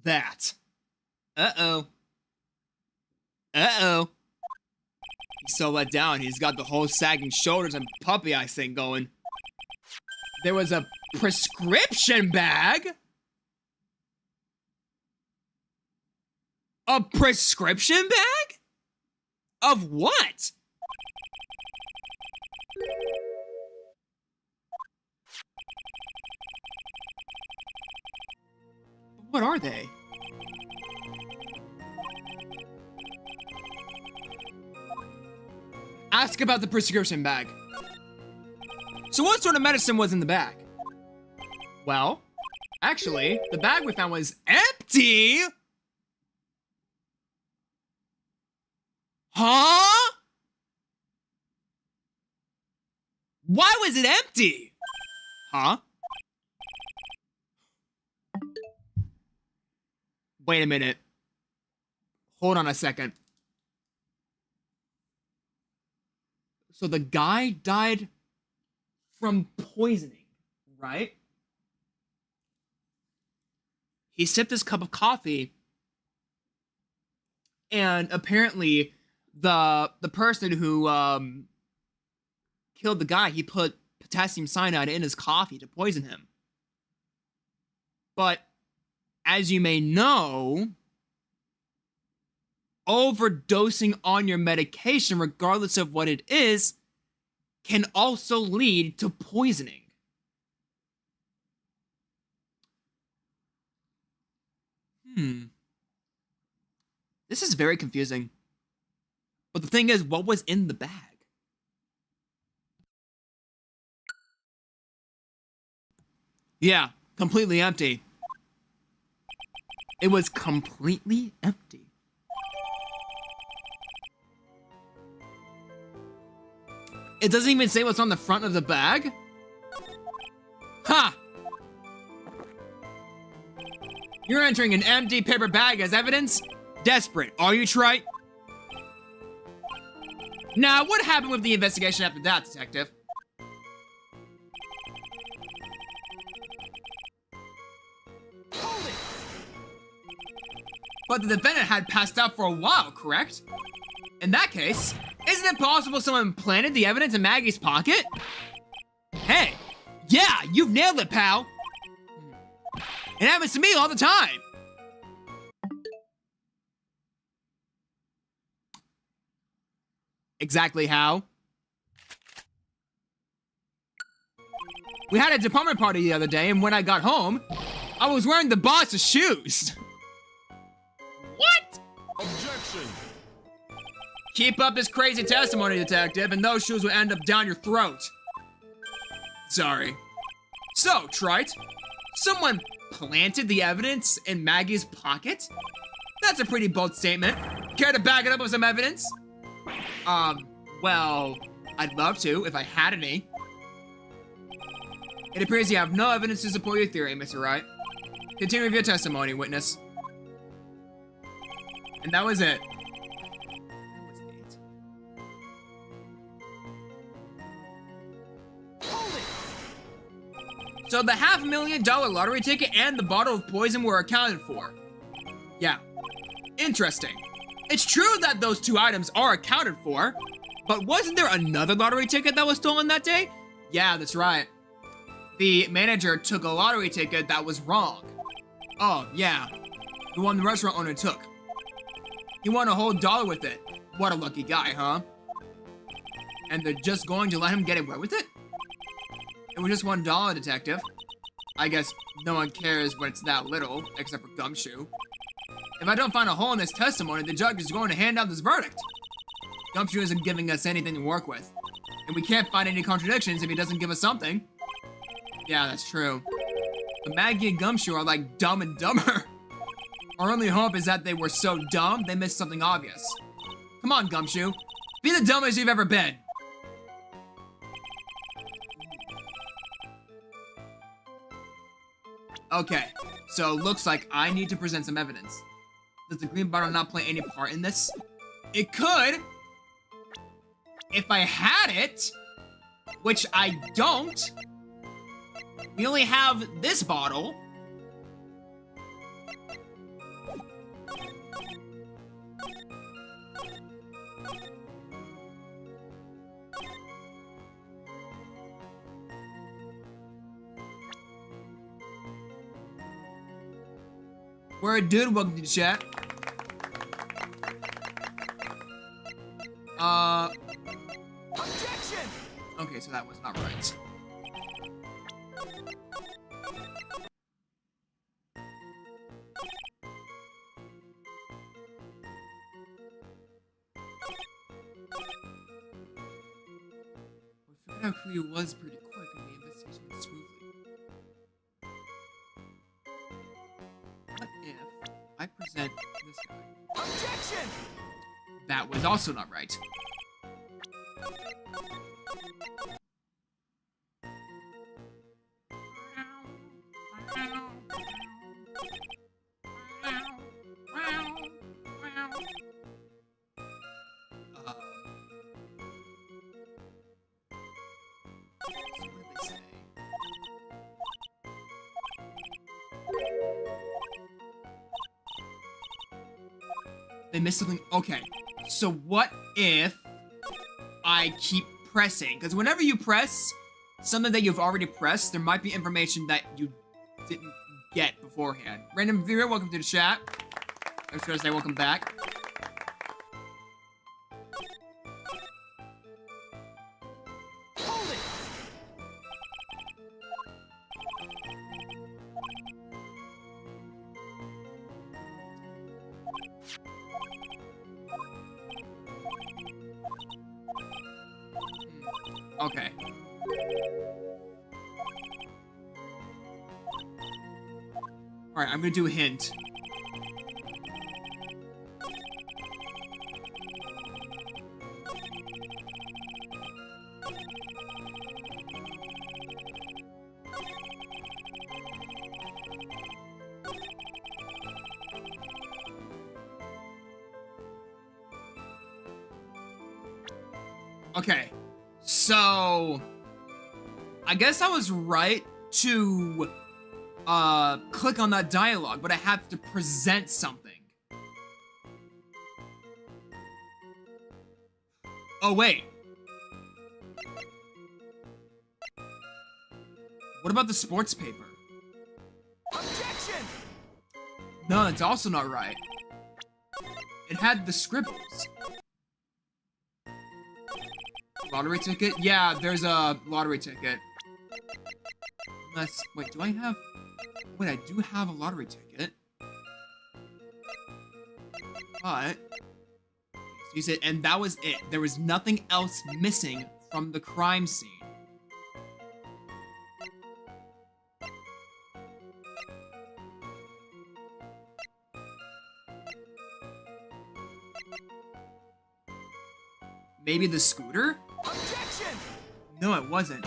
That. Uh-oh. Uh-oh. He's so let down, he's got the whole sagging shoulders and puppy eyes thing going. There was a prescription bag? A prescription bag? Of what? What are they? Ask about the prescription bag. So what sort of medicine was in the bag? Well, actually, the bag we found was empty! Huh? Why was it empty? Huh? Wait a minute. Hold on a second. So the guy died from poisoning, right? He sipped his cup of coffee, and apparently the person who killed the guy, he put potassium cyanide in his coffee to poison him. But as you may know, overdosing on your medication, regardless of what it is, can also lead to poisoning. This is very confusing. But the thing is, what was in the bag? Yeah, completely empty. It was completely empty. It doesn't even say what's on the front of the bag? Ha! You're entering an empty paper bag as evidence? Desperate, are you, Wright? Now, what happened with the investigation after that, detective? But the defendant had passed out for a while, correct? In that case, isn't it possible someone planted the evidence in Maggie's pocket? Hey, yeah, you've nailed it, pal. It happens to me all the time. Exactly how? We had a department party the other day, and when I got home, I was wearing the boss's shoes. What? Objection. Keep up this crazy testimony, detective, and those shoes will end up down your throat. Sorry. So, Wright, someone planted the evidence in Maggie's pocket? That's a pretty bold statement. Care to back it up with some evidence? Well, I'd love to if I had any. It appears you have no evidence to support your theory, Mr. Wright. Continue with your testimony, witness. And that was it. So the $500,000 lottery ticket and the bottle of poison were accounted for. Yeah. Interesting. It's true that those two items are accounted for, but wasn't there another lottery ticket that was stolen that day? Yeah, that's right. The manager took a lottery ticket that was wrong. Oh, yeah. The one the restaurant owner took. He won a whole dollar with it. What a lucky guy, huh? And they're just going to let him get away with it? It was just $1, detective. I guess no one cares when it's that little, except for Gumshoe. If I don't find a hole in this testimony, the judge is going to hand out this verdict. Gumshoe isn't giving us anything to work with. And we can't find any contradictions if he doesn't give us something. Yeah, that's true. But Maggie and Gumshoe are like Dumb and Dumber. Our only hope is that they were so dumb, they missed something obvious. Come on, Gumshoe. Be the dumbest you've ever been. Okay, so looks like I need to present some evidence. Does the green bottle not play any part in this? It could. If I had it, which I don't. We only have this bottle. We're a dude, welcome to the chat. Objection! Okay, so that was not right. We figured out who he was pretty quick and the investigation went smoothly. What if I present this guy? Objection! That was also not right. They missed something. Okay, so what if I keep pressing? Because whenever you press something that you've already pressed, there might be information that you didn't get beforehand. Random viewer, welcome to the chat. I was going to say welcome back. Hold it! Okay. Alright, I'm gonna do a hint. Okay. So, I guess I was right to click on that dialogue, but I have to present something. Oh, wait. What about the sports paper? Objection! No, that's also not right. It had the scribbles. Lottery ticket? Yeah, there's a lottery ticket. Wait, do I have... Wait, I do have a lottery ticket. But... Use it, and that was it. There was nothing else missing from the crime scene. Maybe the scooter? Objection! No, it wasn't.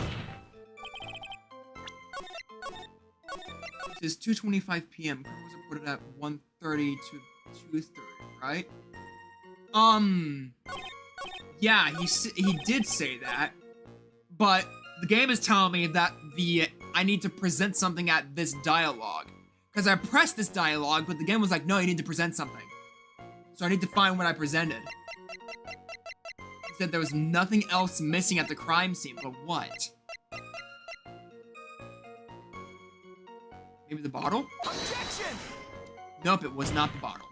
It's 2:25 p.m. Crime was reported at 1:30 to 2:30, right? Yeah, he did say that, but the game is telling me that I need to present something at this dialogue. Because I pressed this dialogue, but the game was like, no, you need to present something. So I need to find what I presented. It said there was nothing else missing at the crime scene, but what? Maybe the bottle? Objection! Nope, it was not the bottle.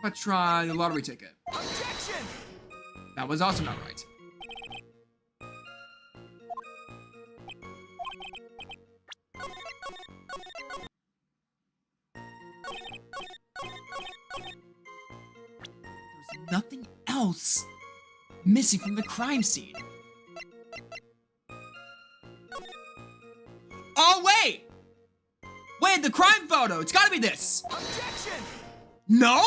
What if I try the lottery ticket? Objection! That was also not right. There's nothing else missing from the crime scene. Oh, wait! Wait, the crime photo! It's gotta be this! Objection! No?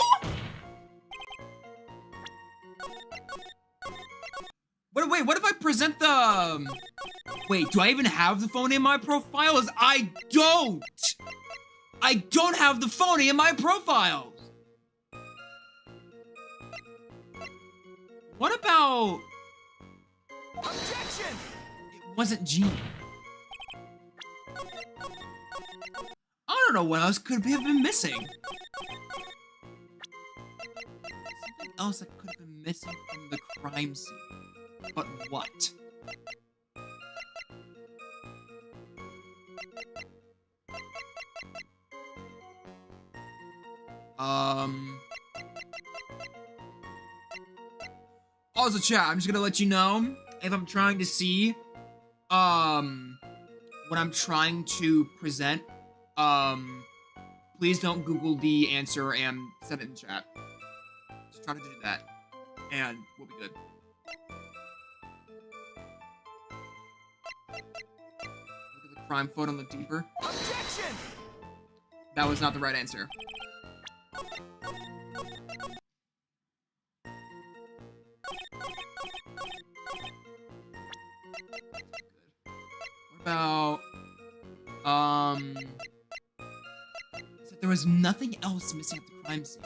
Wait, what if I present the... Wait, do I even have the phone in my profiles? I don't! I don't have the phone in my profiles! What about... Objection! It wasn't Gene. I don't know what else could have been missing. Something else that could have been missing from the crime scene. But what? Also, chat, I'm just gonna let you know if I'm trying to see, what I'm trying to present. Please don't Google the answer and send it in chat. Just try to do that, and we'll be good. Look at the crime photo, look deeper. Objection! That was not the right answer. What about, there was nothing else missing at the crime scene.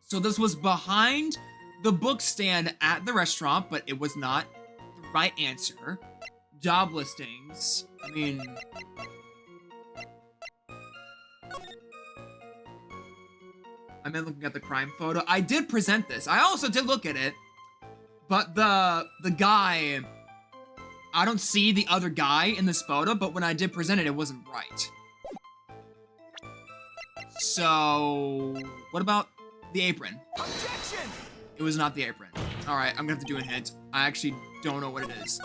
So this was behind the book stand at the restaurant, but it was not the right answer. Job listings. I mean... I meant looking at the crime photo. I did present this. I also did look at it. But the guy... I don't see the other guy in this photo, but when I did present it, it wasn't right. So... What about the apron? Objection! It was not the apron. Alright, I'm gonna have to do a hint. I actually don't know what it is.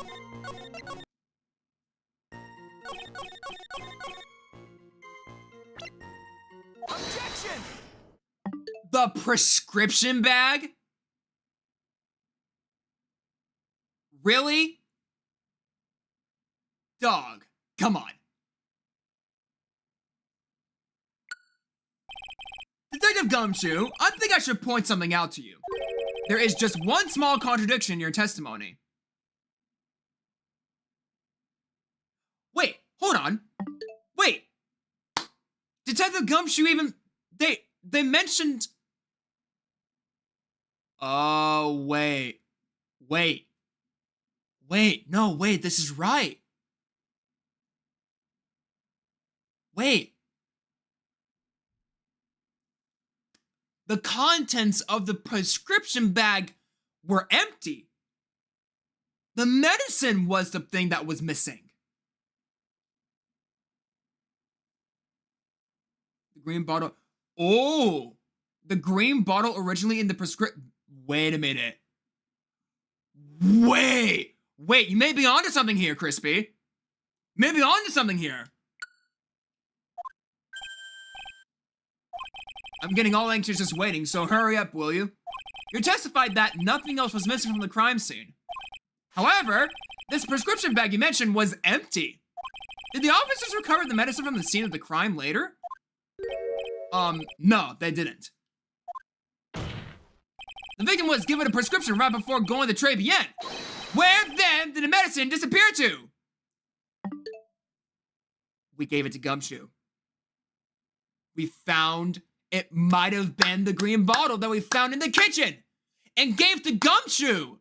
Objection! The prescription bag? Really? Dog, come on. Detective Gumshoe, I think I should point something out to you. There is just one small contradiction in your testimony. Wait, hold on. Wait. Detective Gumshoe even... They mentioned... Oh, wait. Wait. No, wait, this is right. Wait. The contents of the prescription bag were empty. The medicine was the thing that was missing. The green bottle. Oh, the green bottle originally in the prescription. Wait a minute. Wait, you may be onto something here, Crispy. Maybe onto something here. I'm getting all anxious just waiting, so hurry up, will you? You testified that nothing else was missing from the crime scene. However, this prescription bag you mentioned was empty. Did the officers recover the medicine from the scene of the crime later? No, they didn't. The victim was given a prescription right before going to Très Bien. Where then did the medicine disappear to? We gave it to Gumshoe. We found it might have been the green bottle that we found in the kitchen and gave to Gumshoe.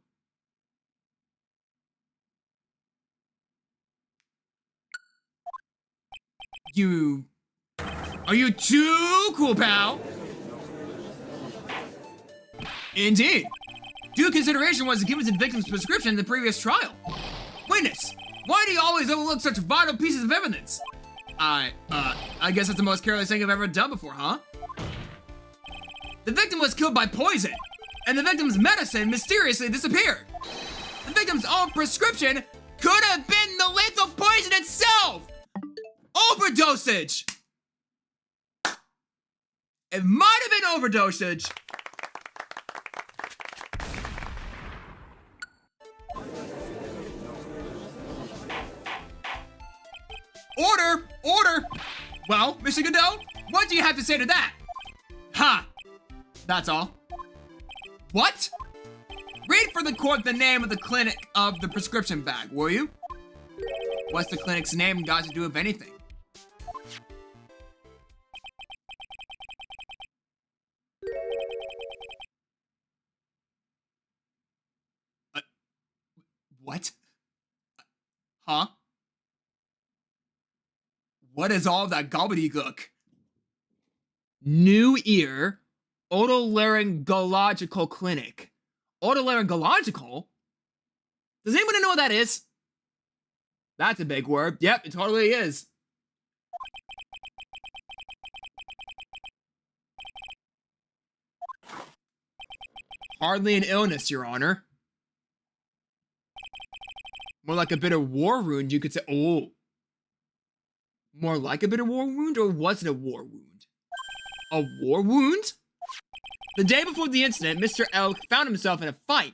Are you too cool, pal? Indeed. Due consideration was given to the victim's prescription in the previous trial. Witness, why do you always overlook such vital pieces of evidence? I guess that's the most careless thing I've ever done before, huh? The victim was killed by poison, and the victim's medicine mysteriously disappeared. The victim's own prescription could have been the lethal poison itself! Overdosage! It might have been overdosage. Order! Order! Well, Mr. Godot, what do you have to say to that? Ha! That's all. What? Read for the court the name of the clinic of the prescription bag, will you? What's the clinic's name got to do with anything? What? Huh? What is all that gobbledygook? New Ear Otolaryngological Clinic. Otolaryngological? Does anyone know what that is? That's a big word. Yep, it totally is. Hardly an illness, Your Honor. More like a bit of war wound, you could say. Oh. More like a bit of war wound, or was it a war wound? A war wound? The day before the incident, Mr. Elk found himself in a fight.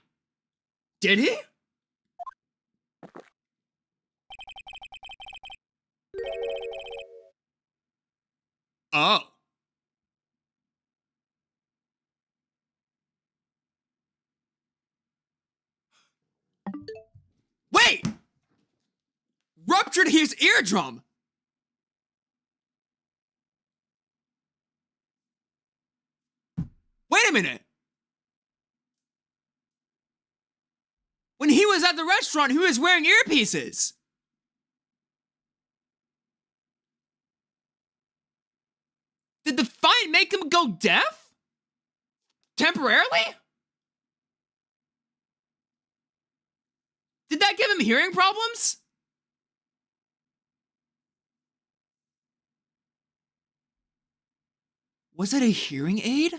Did he? Oh. Wait! Ruptured his eardrum! Wait a minute! When he was at the restaurant, he was wearing earpieces! Did the fight make him go deaf? Temporarily? Did that give him hearing problems? Was it a hearing aid?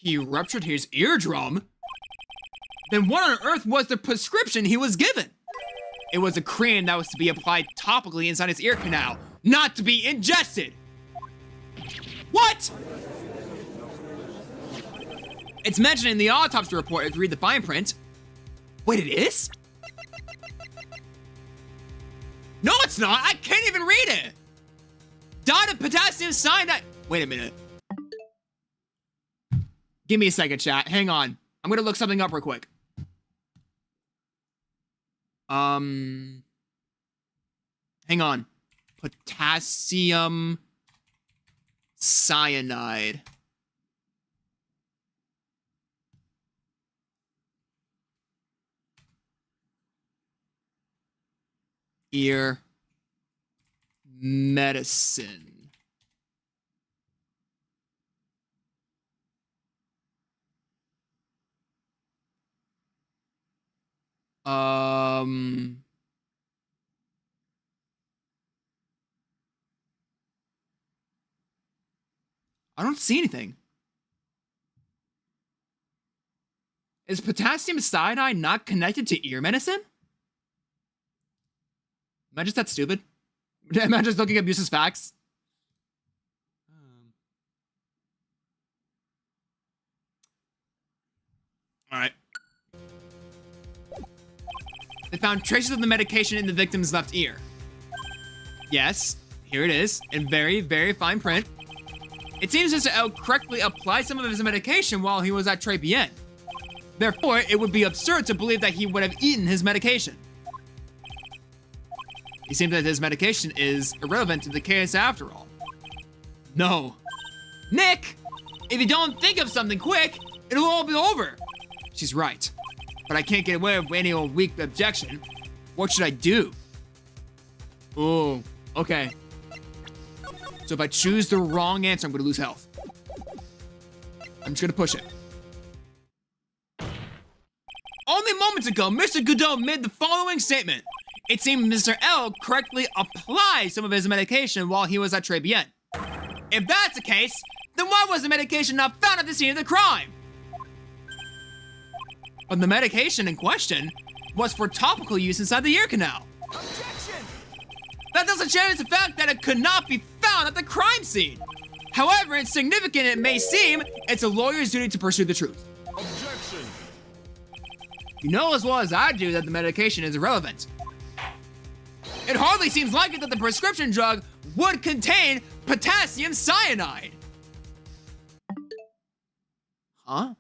He ruptured his eardrum? Then what on earth was the prescription he was given? It was a cream that was to be applied topically inside his ear canal, not to be ingested. What? It's mentioned in the autopsy report if you read the fine print. Wait, it is? No, it's not. I can't even read it. Diet of potassium cyanide. Wait a minute. Give me a second, chat. Hang on. I'm gonna look something up real quick. Hang on. Potassium cyanide. Ear medicine. I don't see anything. Is potassium cyanide not connected to ear medicine? Am I just that stupid? Am I just looking at useless facts? Alright. They found traces of the medication in the victim's left ear. Yes, here it is, in very, very fine print. It seems Mr. L correctly applied some of his medication while he was at Très Bien. Therefore, it would be absurd to believe that he would have eaten his medication. It seems that his medication is irrelevant to the case after all. No. Nick! If you don't think of something quick, it'll all be over. She's right. But I can't get away with any old weak objection. What should I do? Oh, okay. So if I choose the wrong answer, I'm gonna lose health. I'm just gonna push it. Only moments ago, Mr. Godot made the following statement. It seemed Mr. L correctly applied some of his medication while he was at Très Bien. If that's the case, then why was the medication not found at the scene of the crime? But the medication in question was for topical use inside the ear canal. Objection! That doesn't change the fact that it could not be found at the crime scene. However insignificant it may seem, it's a lawyer's duty to pursue the truth. Objection! You know as well as I do that the medication is irrelevant. It hardly seems likely that the prescription drug would contain potassium cyanide. Huh?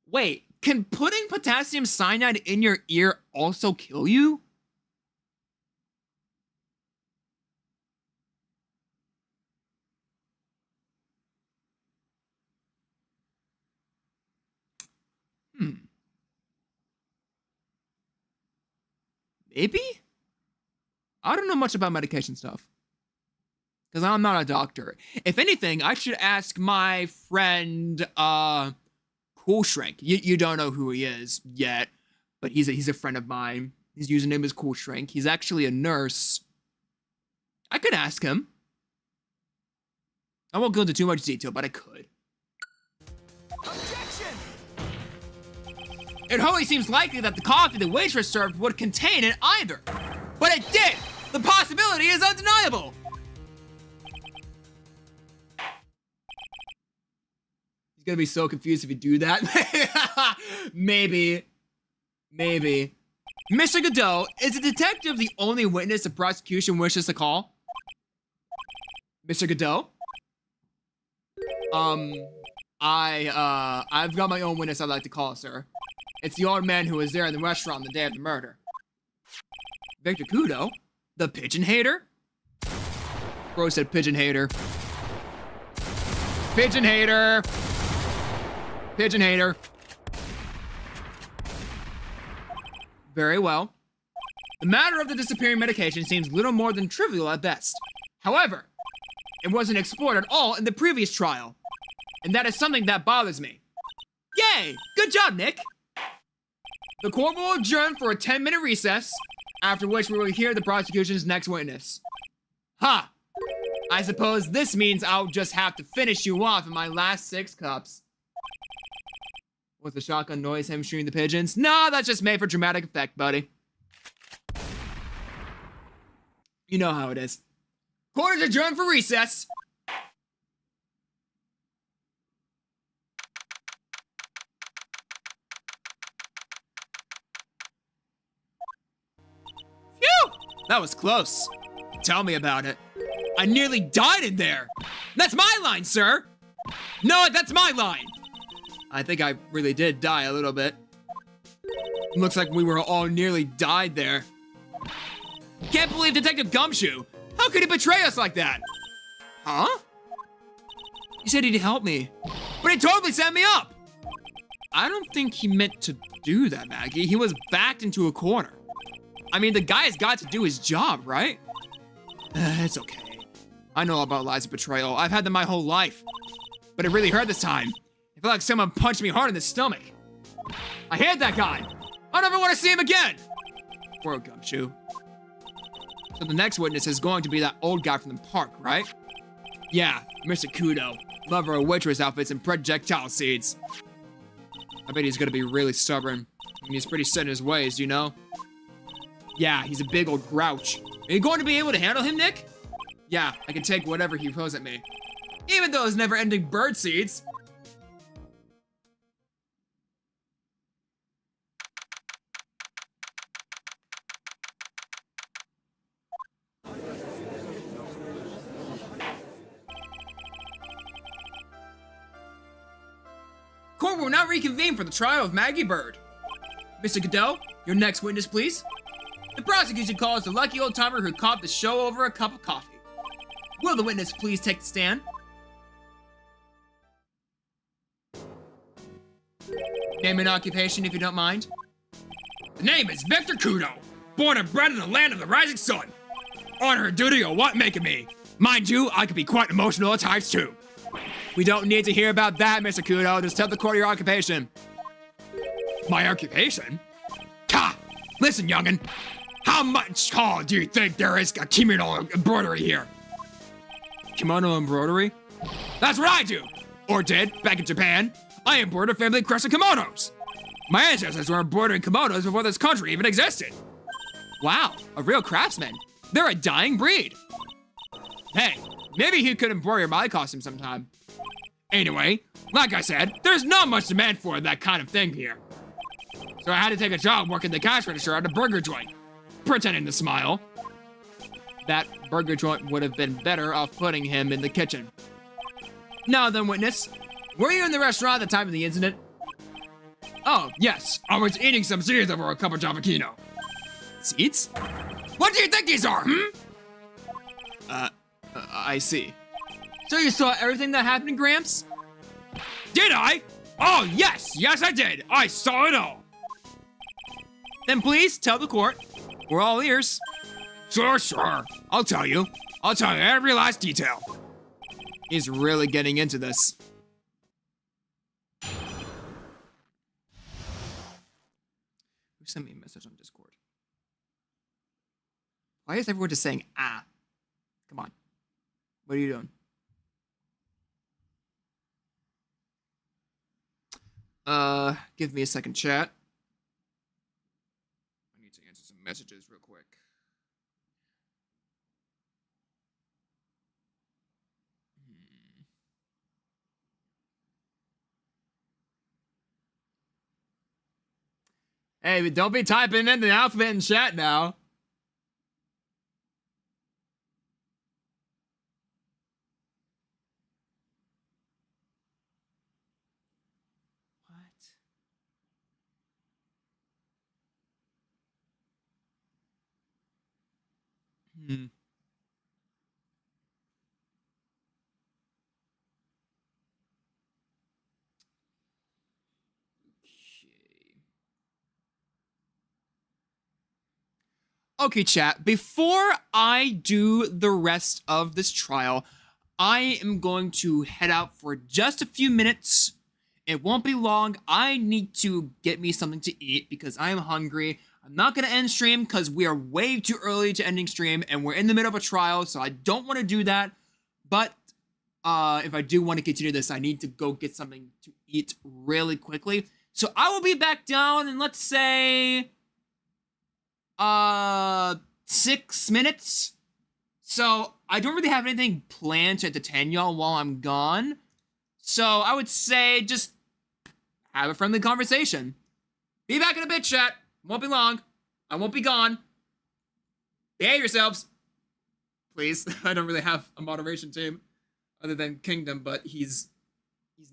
Wait, can putting potassium cyanide in your ear also kill you? Maybe? I don't know much about medication stuff. Because I'm not a doctor. If anything, I should ask my friend, Cool Shrink. You don't know who he is yet, but he's a friend of mine. His username is Cool Shrink. He's actually a nurse. I could ask him. I won't go into too much detail, but I could. Objection! It hardly seems likely that the coffee the waitress served would contain it either. But it did! The possibility is undeniable! He's gonna be so confused if you do that. Maybe. Mr. Godot, is a detective the only witness the prosecution wishes to call? Mr. Godot? I've got my own witness I'd like to call, sir. It's the old man who was there in the restaurant on the day of the murder. Victor Kudo? The pigeon hater? Bro said pigeon hater. Pigeon hater! Pigeon hater. Very well. The matter of the disappearing medication seems little more than trivial at best. However, it wasn't explored at all in the previous trial. And that is something that bothers me. Yay! Good job, Nick! The court will adjourn for a 10-minute recess, after which we will hear the prosecution's next witness. Ha! I suppose this means I'll just have to finish you off in my last 6 cups. Was the shotgun noise him shooting the pigeons? No, that's just made for dramatic effect, buddy. You know how it is. Court is adjourned for recess. Phew! That was close. Tell me about it. I nearly died in there. That's my line, sir. No, that's my line. I think I really did die a little bit. Looks like we were all nearly died there. Can't believe Detective Gumshoe. How could he betray us like that? Huh? He said he'd help me, but he totally set me up. I don't think he meant to do that, Maggie. He was backed into a corner. I mean, the guy's got to do his job, right? It's okay. I know about lies of betrayal. I've had them my whole life. But it really hurt this time. It felt like someone punched me hard in the stomach. I hate that guy. I never want to see him again. Poor Gumshoe. So the next witness is going to be that old guy from the park, right? Yeah, Mr. Kudo. Lover of waitress outfits and projectile seeds. I bet he's gonna be really stubborn. I mean, he's pretty set in his ways, you know? Yeah, he's a big old grouch. Are you going to be able to handle him, Nick? Yeah, I can take whatever he throws at me. Even those never-ending bird seeds. Court will now reconvene for the trial of Maggie Bird. Mr. Godot, your next witness, please. The prosecution calls the lucky old-timer who caught the show over a cup of coffee. Will the witness please take the stand? Name and occupation, if you don't mind. The name is Victor Kudo, born and bred in the land of the rising sun. Honor and duty are what make of me. Mind you, I can be quite emotional at times too. We don't need to hear about that, Mr. Kudo. Just tell the court your occupation. My occupation? Ha! Listen, youngin'. How much call do you think there is a kimono embroidery here? Kimono embroidery? That's what I do! Or did, back in Japan. I embroidered family crescent kimonos. My ancestors were embroidering kimonos before this country even existed. Wow, a real craftsman. They're a dying breed. Hey, maybe he could embroider my costume sometime. Anyway, like I said, there's not much demand for that kind of thing here. So I had to take a job working the cash register at a burger joint, pretending to smile. That burger joint would have been better off putting him in the kitchen. Now then, witness, were you in the restaurant at the time of the incident? Oh, yes, I was eating some seeds over a cup of javakino. Seeds? What do you think these are, I see. So you saw everything that happened, Gramps? Did I? Oh, yes, I did. I saw it all. Then please tell the court. We're all ears. Sure. I'll tell you every last detail. He's really getting into this. Who sent me a message on Discord? Why is everyone just saying, ah? Come on. What are you doing? Give me a second, chat. I need to answer some messages real quick. Hey, but don't be typing in the alphabet in chat now. Hmm. Okay, chat, before I do the rest of this trial, I am going to head out for just a few minutes. It won't be long. I need to get me something to eat because I am hungry. I'm not going to end stream because we are way too early to ending stream and we're in the middle of a trial, so I don't want to do that. But if I do want to continue this, I need to go get something to eat really quickly. So I will be back down in, let's say, 6 minutes. So I don't really have anything planned to entertain y'all while I'm gone. So I would say just have a friendly conversation. Be back in a bit, chat. Won't be long. I won't be gone. Behave yourselves. Please. I don't really have a moderation team other than Kingdom, but he's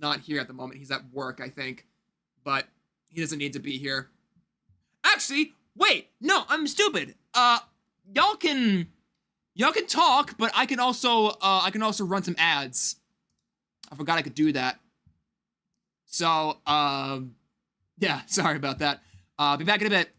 not here at the moment. He's at work, I think. But he doesn't need to be here. Actually, wait. No, I'm stupid. Y'all can talk, but I can also run some ads. I forgot I could do that. So, yeah, sorry about that. Be back in a bit.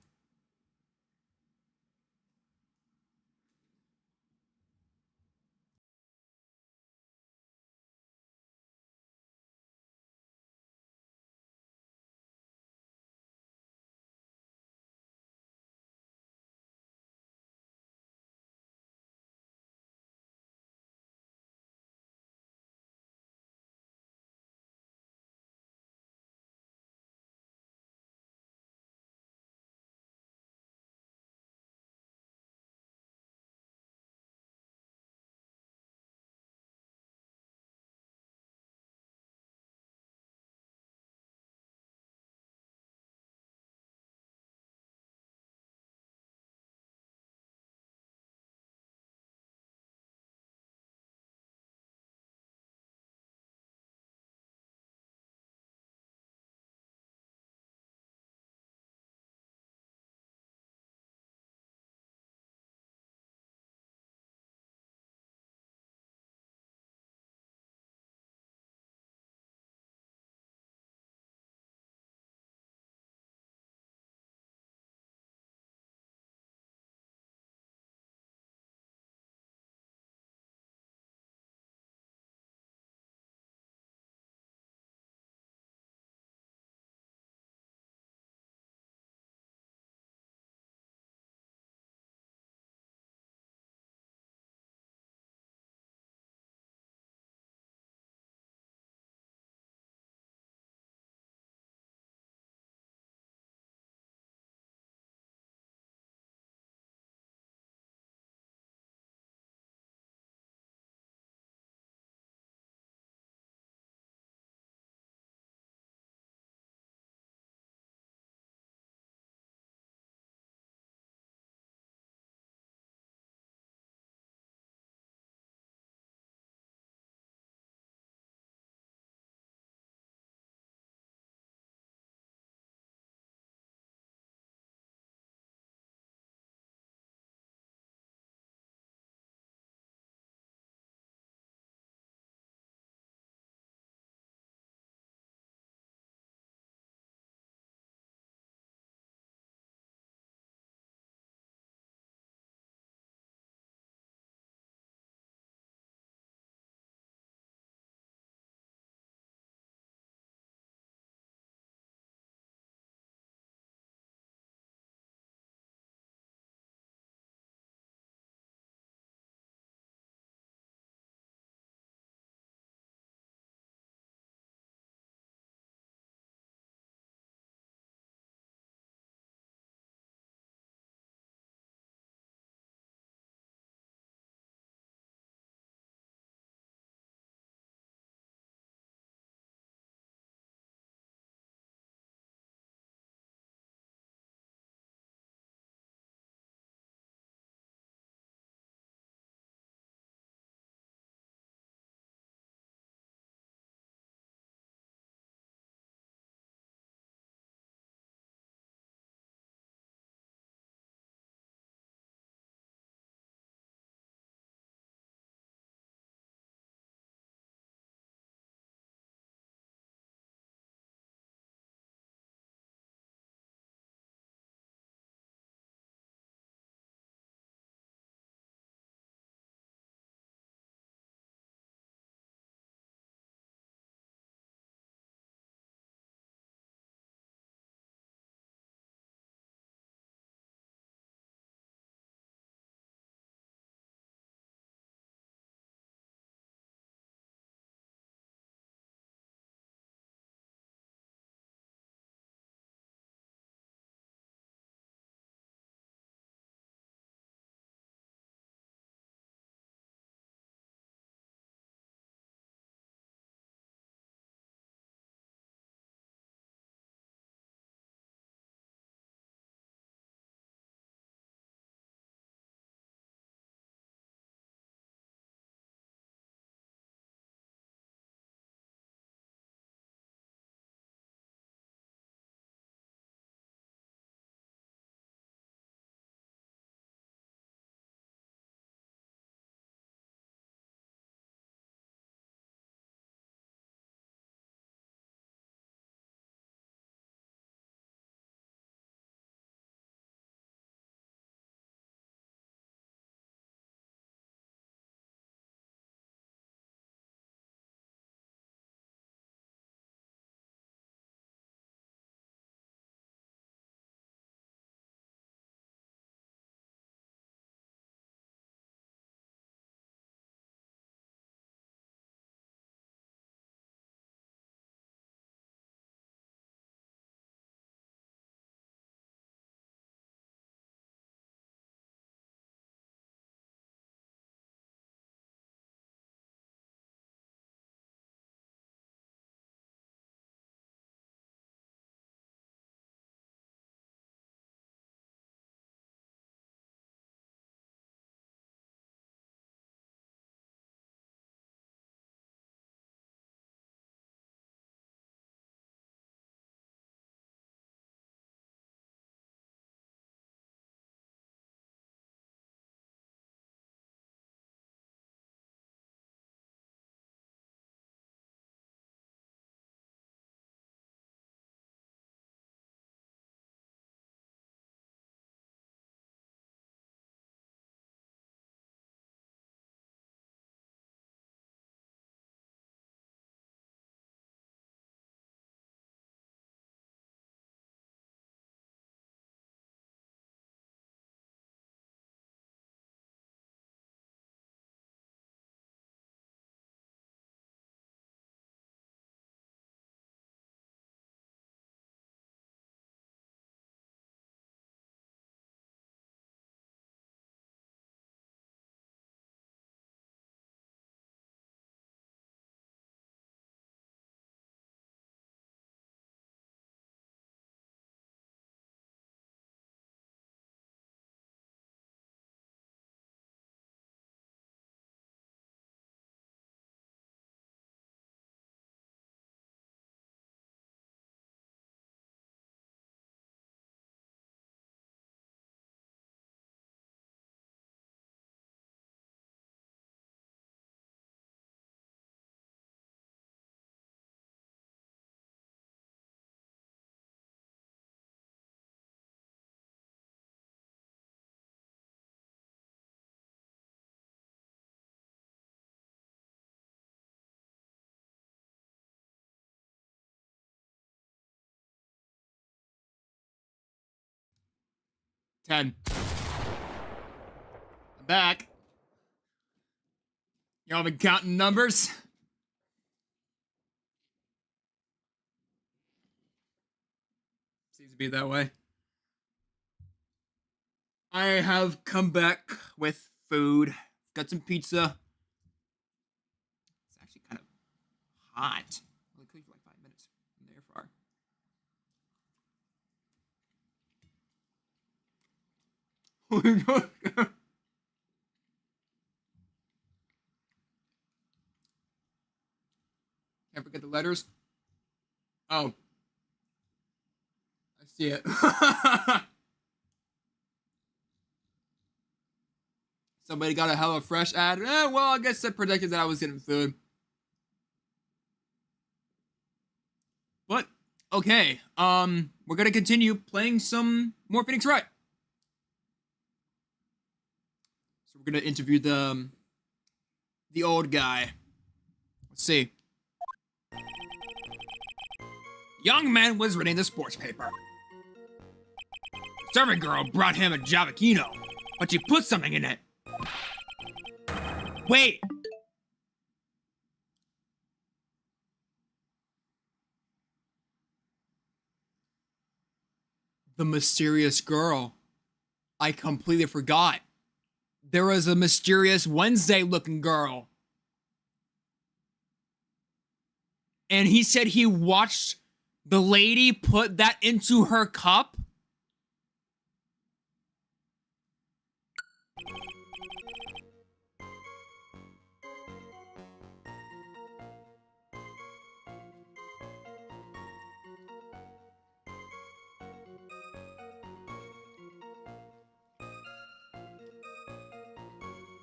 10. I'm back. Y'all been counting numbers? Seems to be that way. I have come back with food. Got some pizza. It's actually kind of hot. Only cooked for like 5 minutes in the air fryer. Can't forget the letters. Oh. I see it. Somebody got a HelloFresh ad. Well, I guess that predicted that I was getting food. But, okay. We're gonna continue playing some more Phoenix Wright. So we're gonna interview the old guy. Let's see. Young man was reading the sports paper. Servant girl brought him a Javakino, but she put something in it. Wait! The mysterious girl. I completely forgot. There was a mysterious Wednesday-looking girl. And he said he watched the lady put that into her cup?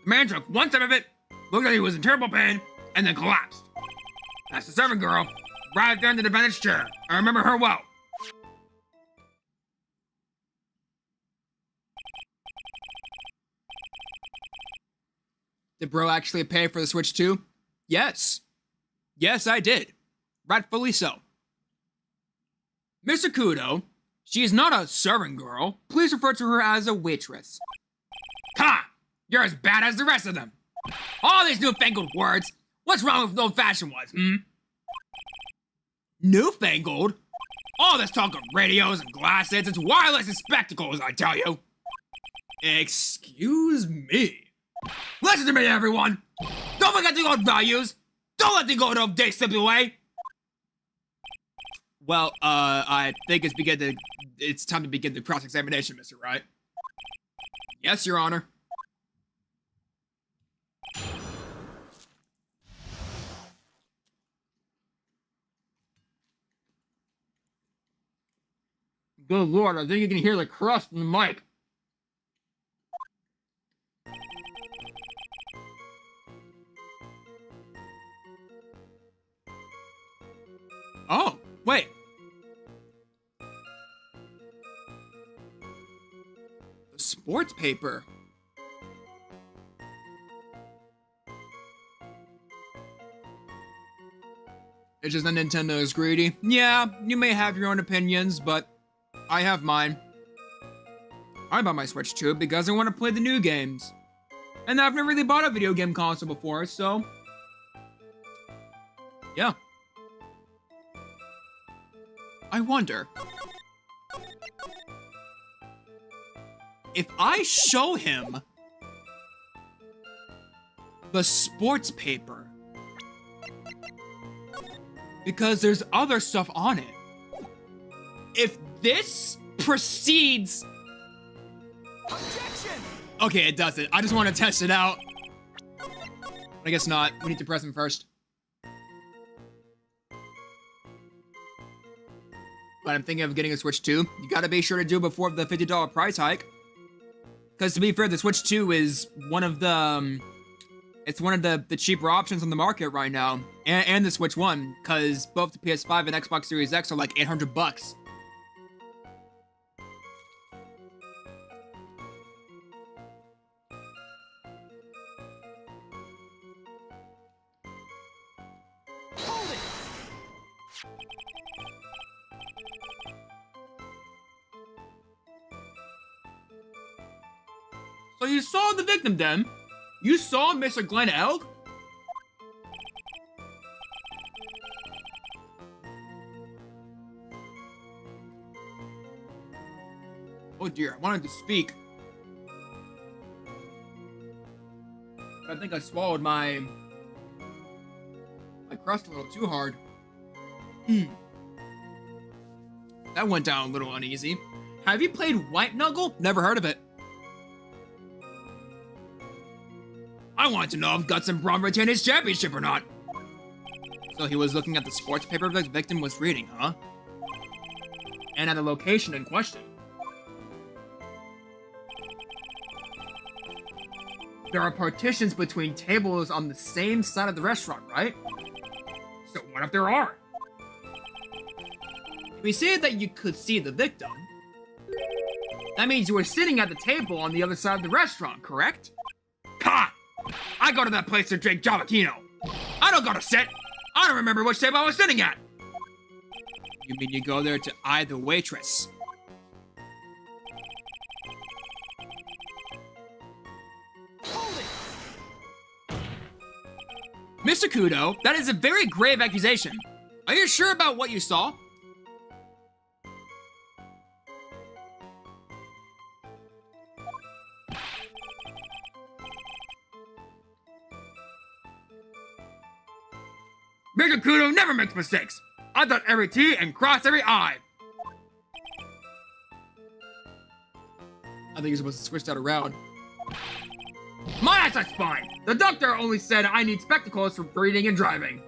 The man took one sip of it, looked like he was in terrible pain, and then collapsed. That's the servant girl, right there in the defendant's chair. I remember her well. Did bro actually pay for the Switch 2? Yes. Yes, I did. Rightfully so. Mr. Kudo, she is not a servant girl. Please refer to her as a waitress. Come on! You're as bad as the rest of them. All these newfangled words. What's wrong with old-fashioned ones, Newfangled? All this talk of radios and glasses, it's wireless and spectacles, I tell you. Excuse me. Listen to me, everyone. Don't forget the old values. Don't let the old days slip away. Well, I think it's time to begin the cross-examination, Mr. Wright. Yes, Your Honor. Good Lord, I think you can hear the crust in the mic. Oh, wait. The sports paper. It's just that Nintendo is greedy. Yeah, you may have your own opinions, but I have mine. I bought my Switch 2 because I want to play the new games. And I've never really bought a video game console before, so... yeah. I wonder... if I show him... the sports paper... because there's other stuff on it. If this proceeds... Objection! Okay, it doesn't. I just want to test it out. I guess not. We need to press him first. But I'm thinking of getting a Switch 2. You gotta be sure to do it before the $50 price hike. Because to be fair, the Switch 2 is one of the... it's one of the cheaper options on the market right now. And the Switch 1. Because both the PS5 and Xbox Series X are like $800. Hold it! you saw the victim then. You saw Mr. Glenn Elk? Oh dear, I wanted to speak. I think I swallowed my crust a little too hard. That went down a little uneasy. Have you played White Knuckle? Never heard of it. I want to know if Guts and Braun retained his championship or not. So he was looking at the sports paper the victim was reading, huh? And at the location in question. There are partitions between tables on the same side of the restaurant, right? So what if there are? We say that you could see the victim. That means you were sitting at the table on the other side of the restaurant, correct? Ha! I go to that place to drink Javakino. I don't go to sit. I don't remember which table I was sitting at. You mean you go there to eye the waitress? Mr. Kudo, that is a very grave accusation. Are you sure about what you saw? Mr. Kudo never makes mistakes. I dot every T and cross every I. I think you're supposed to switch that around. My eyesight's fine. The doctor only said I need spectacles for reading and driving.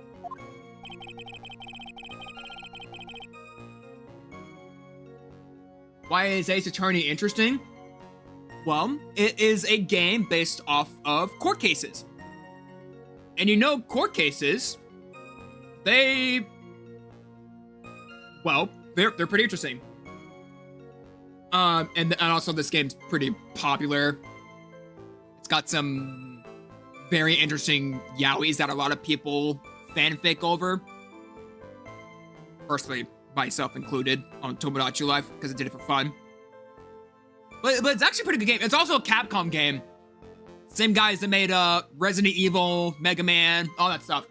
Why is Ace Attorney interesting? Well, it is a game based off of court cases. And you know court cases, they're pretty interesting. And also this game's pretty popular. It's got some very interesting yaois that a lot of people fanfic over. Personally, myself included, on Tomodachi Life, because I did it for fun. But it's actually a pretty good game. It's also a Capcom game. Same guys that made Resident Evil, Mega Man, all that stuff.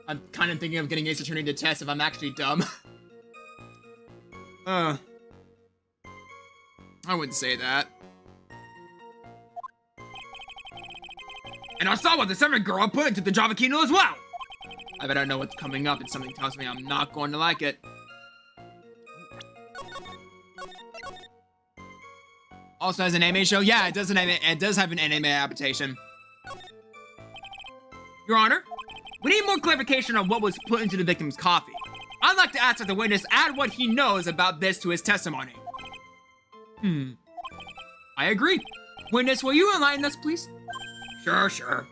I'm kind of thinking of getting Ace Attorney to test if I'm actually dumb. I wouldn't say that. And I saw what the 7th girl put into the Javakino as well. I bet I know what's coming up and something tells me I'm not going to like it. Also has an anime show? Yeah, it does have an anime adaptation. Your Honor, we need more clarification on what was put into the victim's coffee. I'd like to ask that the witness add what he knows about this to his testimony. I agree. Witness, will you enlighten us, please? Sure.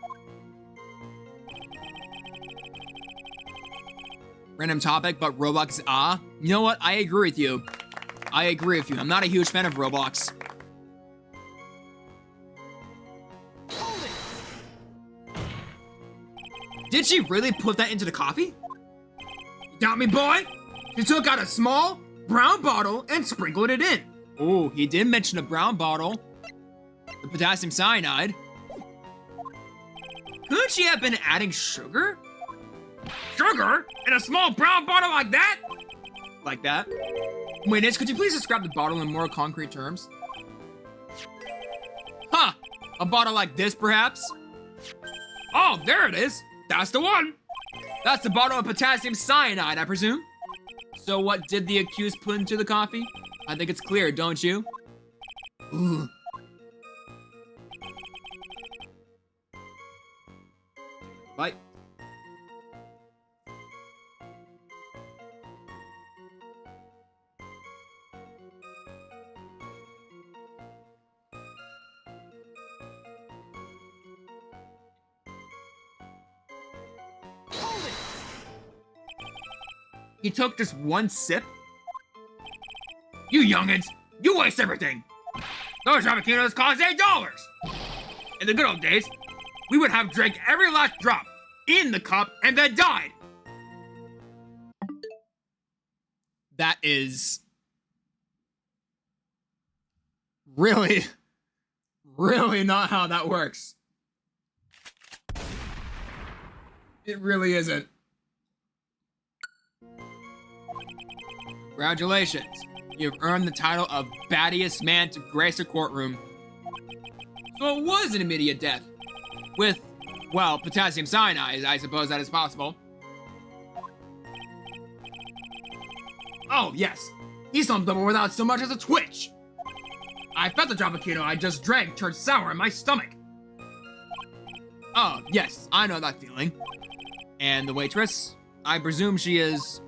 Random topic, but Roblox is You know what? I agree with you. I'm not a huge fan of Roblox. Did she really put that into the coffee? You doubt me, boy? She took out a small brown bottle and sprinkled it in. Oh, he did mention a brown bottle. The potassium cyanide. Could she have been adding sugar? Sugar? In a small brown bottle like that? Like that? Witness, could you please describe the bottle in more concrete terms? Huh, a bottle like this, perhaps? Oh, there it is. That's the one. That's the bottle of potassium cyanide, I presume. So what did the accused put into the coffee? I think it's clear, don't you? Ooh. Bye. He took just one sip? You youngins, you waste everything. Those Javakinos cost $8. In the good old days, we would have drank every last drop in the cup and then died. That is Really, really not how that works. It really isn't. Congratulations. You've earned the title of battiest man to grace a courtroom. So it was an immediate death. With, well, potassium cyanide, I suppose that is possible. Oh, yes. He slumped over without so much as a twitch. I felt the Dropakino I just drank turned sour in my stomach. Oh, yes, I know that feeling. And the waitress? I presume she is...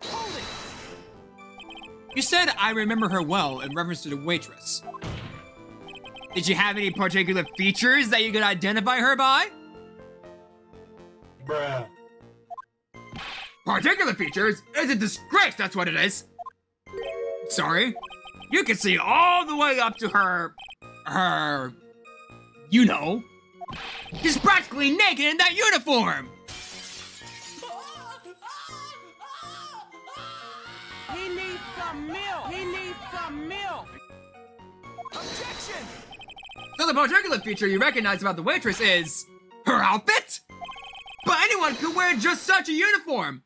Hold it! You said I remember her well in reference to the waitress. Did you have any particular features that you could identify her by? Bruh. Particular features? It's a disgrace, that's what it is. Sorry. You can see all the way up to her... You know. She's practically naked in that uniform! He needs some milk! He needs some milk! Objection! So the particular feature you recognize about the waitress is... her outfit? But anyone could wear just such a uniform!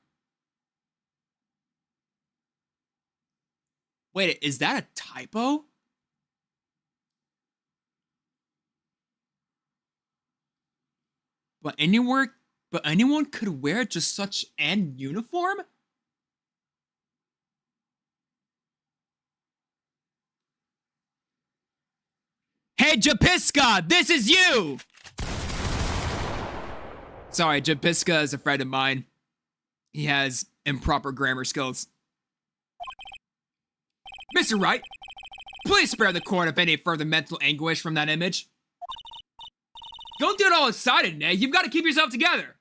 Wait, is that a typo? But anyone could wear just such an uniform? Hey, Japiska, this is you! Sorry, Japiska is a friend of mine. He has improper grammar skills. Mr. Wright, please spare the court of any further mental anguish from that image. Don't get all excited, Nate. You've got to keep yourself together.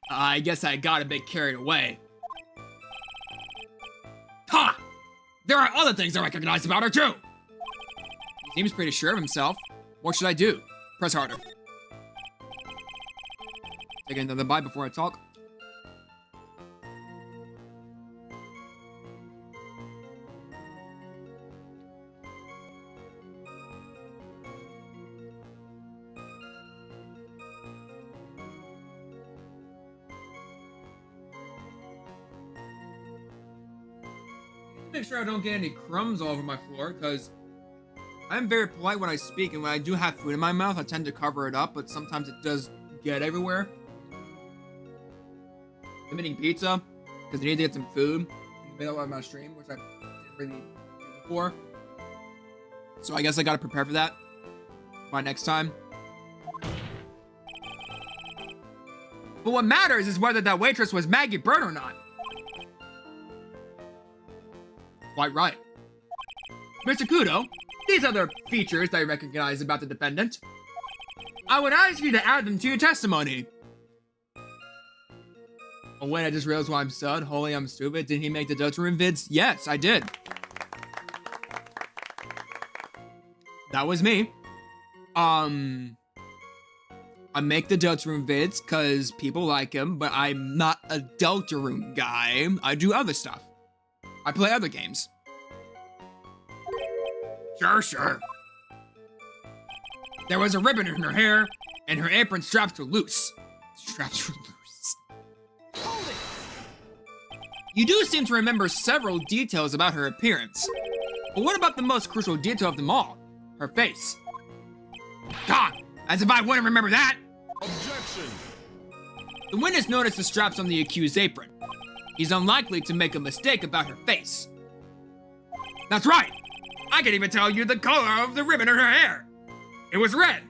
I guess I got a bit carried away. Ha! There are other things I recognize about her, too. He seems pretty sure of himself. What should I do? Press harder. Take another bite before I talk. Make sure I don't get any crumbs all over my floor, because I'm very polite when I speak, and when I do have food in my mouth, I tend to cover it up, but sometimes it does get everywhere. I'm eating pizza, because I need to get some food in the middle of my stream, which I didn't really do before. So I guess I gotta prepare for that by next time. But what matters is whether that waitress was Maggie Bird or not. Quite right. Mr. Kudo, these other features that I recognize about the defendant, I would ask you to add them to your testimony. Oh wait, I just realized why I'm stud. Holy, I'm stupid. Did he make the Dutch Room vids? Yes, I did. That was me. I make the Dutch Room vids because people like him, but I'm not a Delta Room guy. I do other stuff. I play other games. Sure. There was a ribbon in her hair, and her apron straps were loose. Hold it! You do seem to remember several details about her appearance. But what about the most crucial detail of them all? Her face. God, as if I wouldn't remember that! Objection. The witness noticed the straps on the accused's apron. He's unlikely to make a mistake about her face. That's right! I can even tell you the color of the ribbon in her hair. It was red.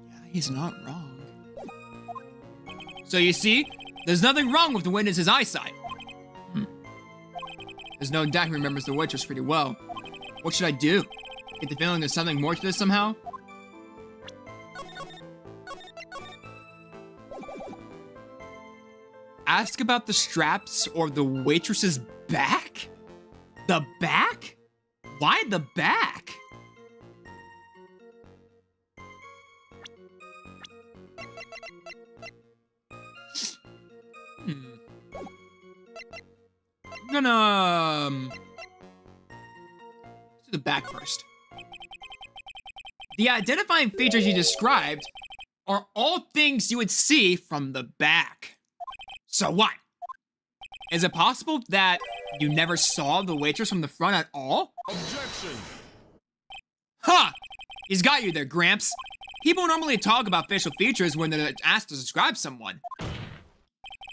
Yeah, he's not wrong. So you see, there's nothing wrong with the witness's eyesight. There's no doubt he remembers the waitress pretty well. What should I do? Get the feeling there's something more to this somehow? Ask about the straps or the waitress's back? The back? Why the back? gonna let's do the back first. The identifying features you described are all things you would see from the back. So what? Is it possible that you never saw the waitress from the front at all? Objection. Ha! He's got you there, Gramps. People normally talk about facial features when they're asked to describe someone.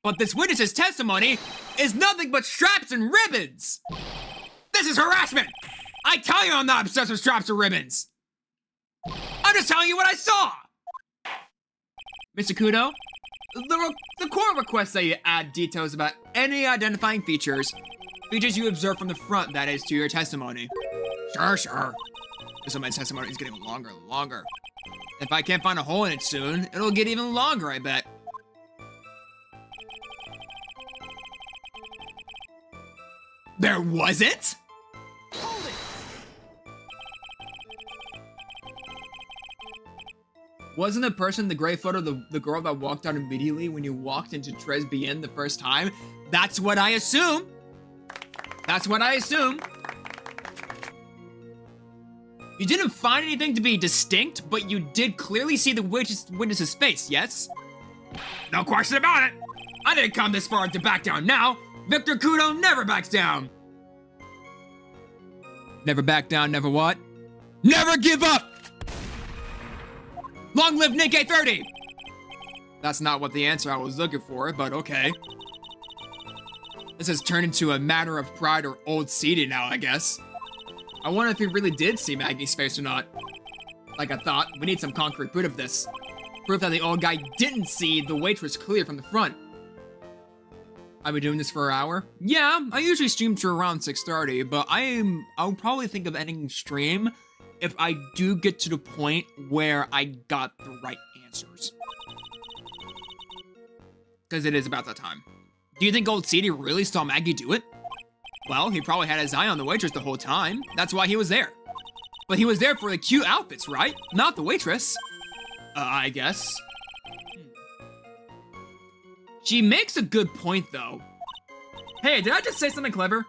But this witness's testimony is nothing but straps and ribbons! This is harassment! I tell you I'm not obsessed with straps or ribbons! I'm just telling you what I saw! Mr. Kudo, the court requests that you add details about any identifying features you observe from the front, that is, to your testimony. Sure. So my testimony is getting longer and longer. If I can't find a hole in it soon, it'll get even longer, I bet. There wasn't? Hold it. Wasn't the person in the gray photo the girl that walked out immediately when you walked into Tres Bien the first time? That's what I assume. You didn't find anything to be distinct, but you did clearly see the witness's face, yes? No question about it. I didn't come this far to back down now. Victor Kudo never backs down. Never back down, never what? Never give up! Long live Nikkei 30! That's not what the answer I was looking for, but okay. This has turned into a matter of pride or old seating now, I guess. I wonder if he really did see Maggie's face or not. Like I thought, we need some concrete proof of this. Proof that the old guy didn't see the waitress clear from the front. I've been doing this for an hour? Yeah, I usually stream to around 6:30, but I'll probably think of ending stream if I do get to the point where I got the right answers. Because it is about that time. Do you think Old CD really saw Maggie do it? Well, he probably had his eye on the waitress the whole time. That's why he was there. But he was there for the cute outfits, right? Not the waitress. I guess. She makes a good point, though. Hey, did I just say something clever?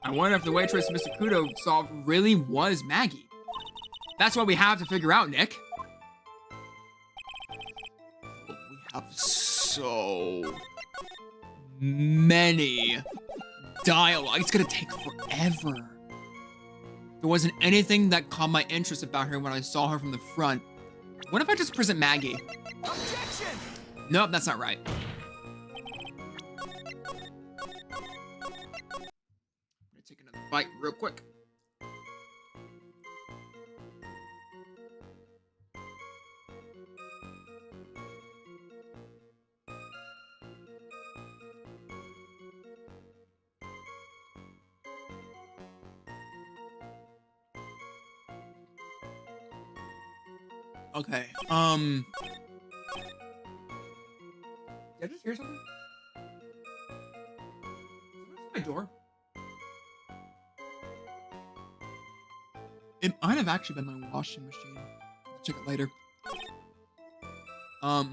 I wonder if the waitress Mr. Kudo saw really was Maggie. That's what we have to figure out, Nick. We have so many dialogue. It's gonna take forever. There wasn't anything that caught my interest about her when I saw her from the front. What if I just present Maggie? Objection! Nope, that's not right. I'm gonna take another bite real quick. Okay, did I just hear something? Where's my door? It might have actually been my washing machine. I'll check it later. How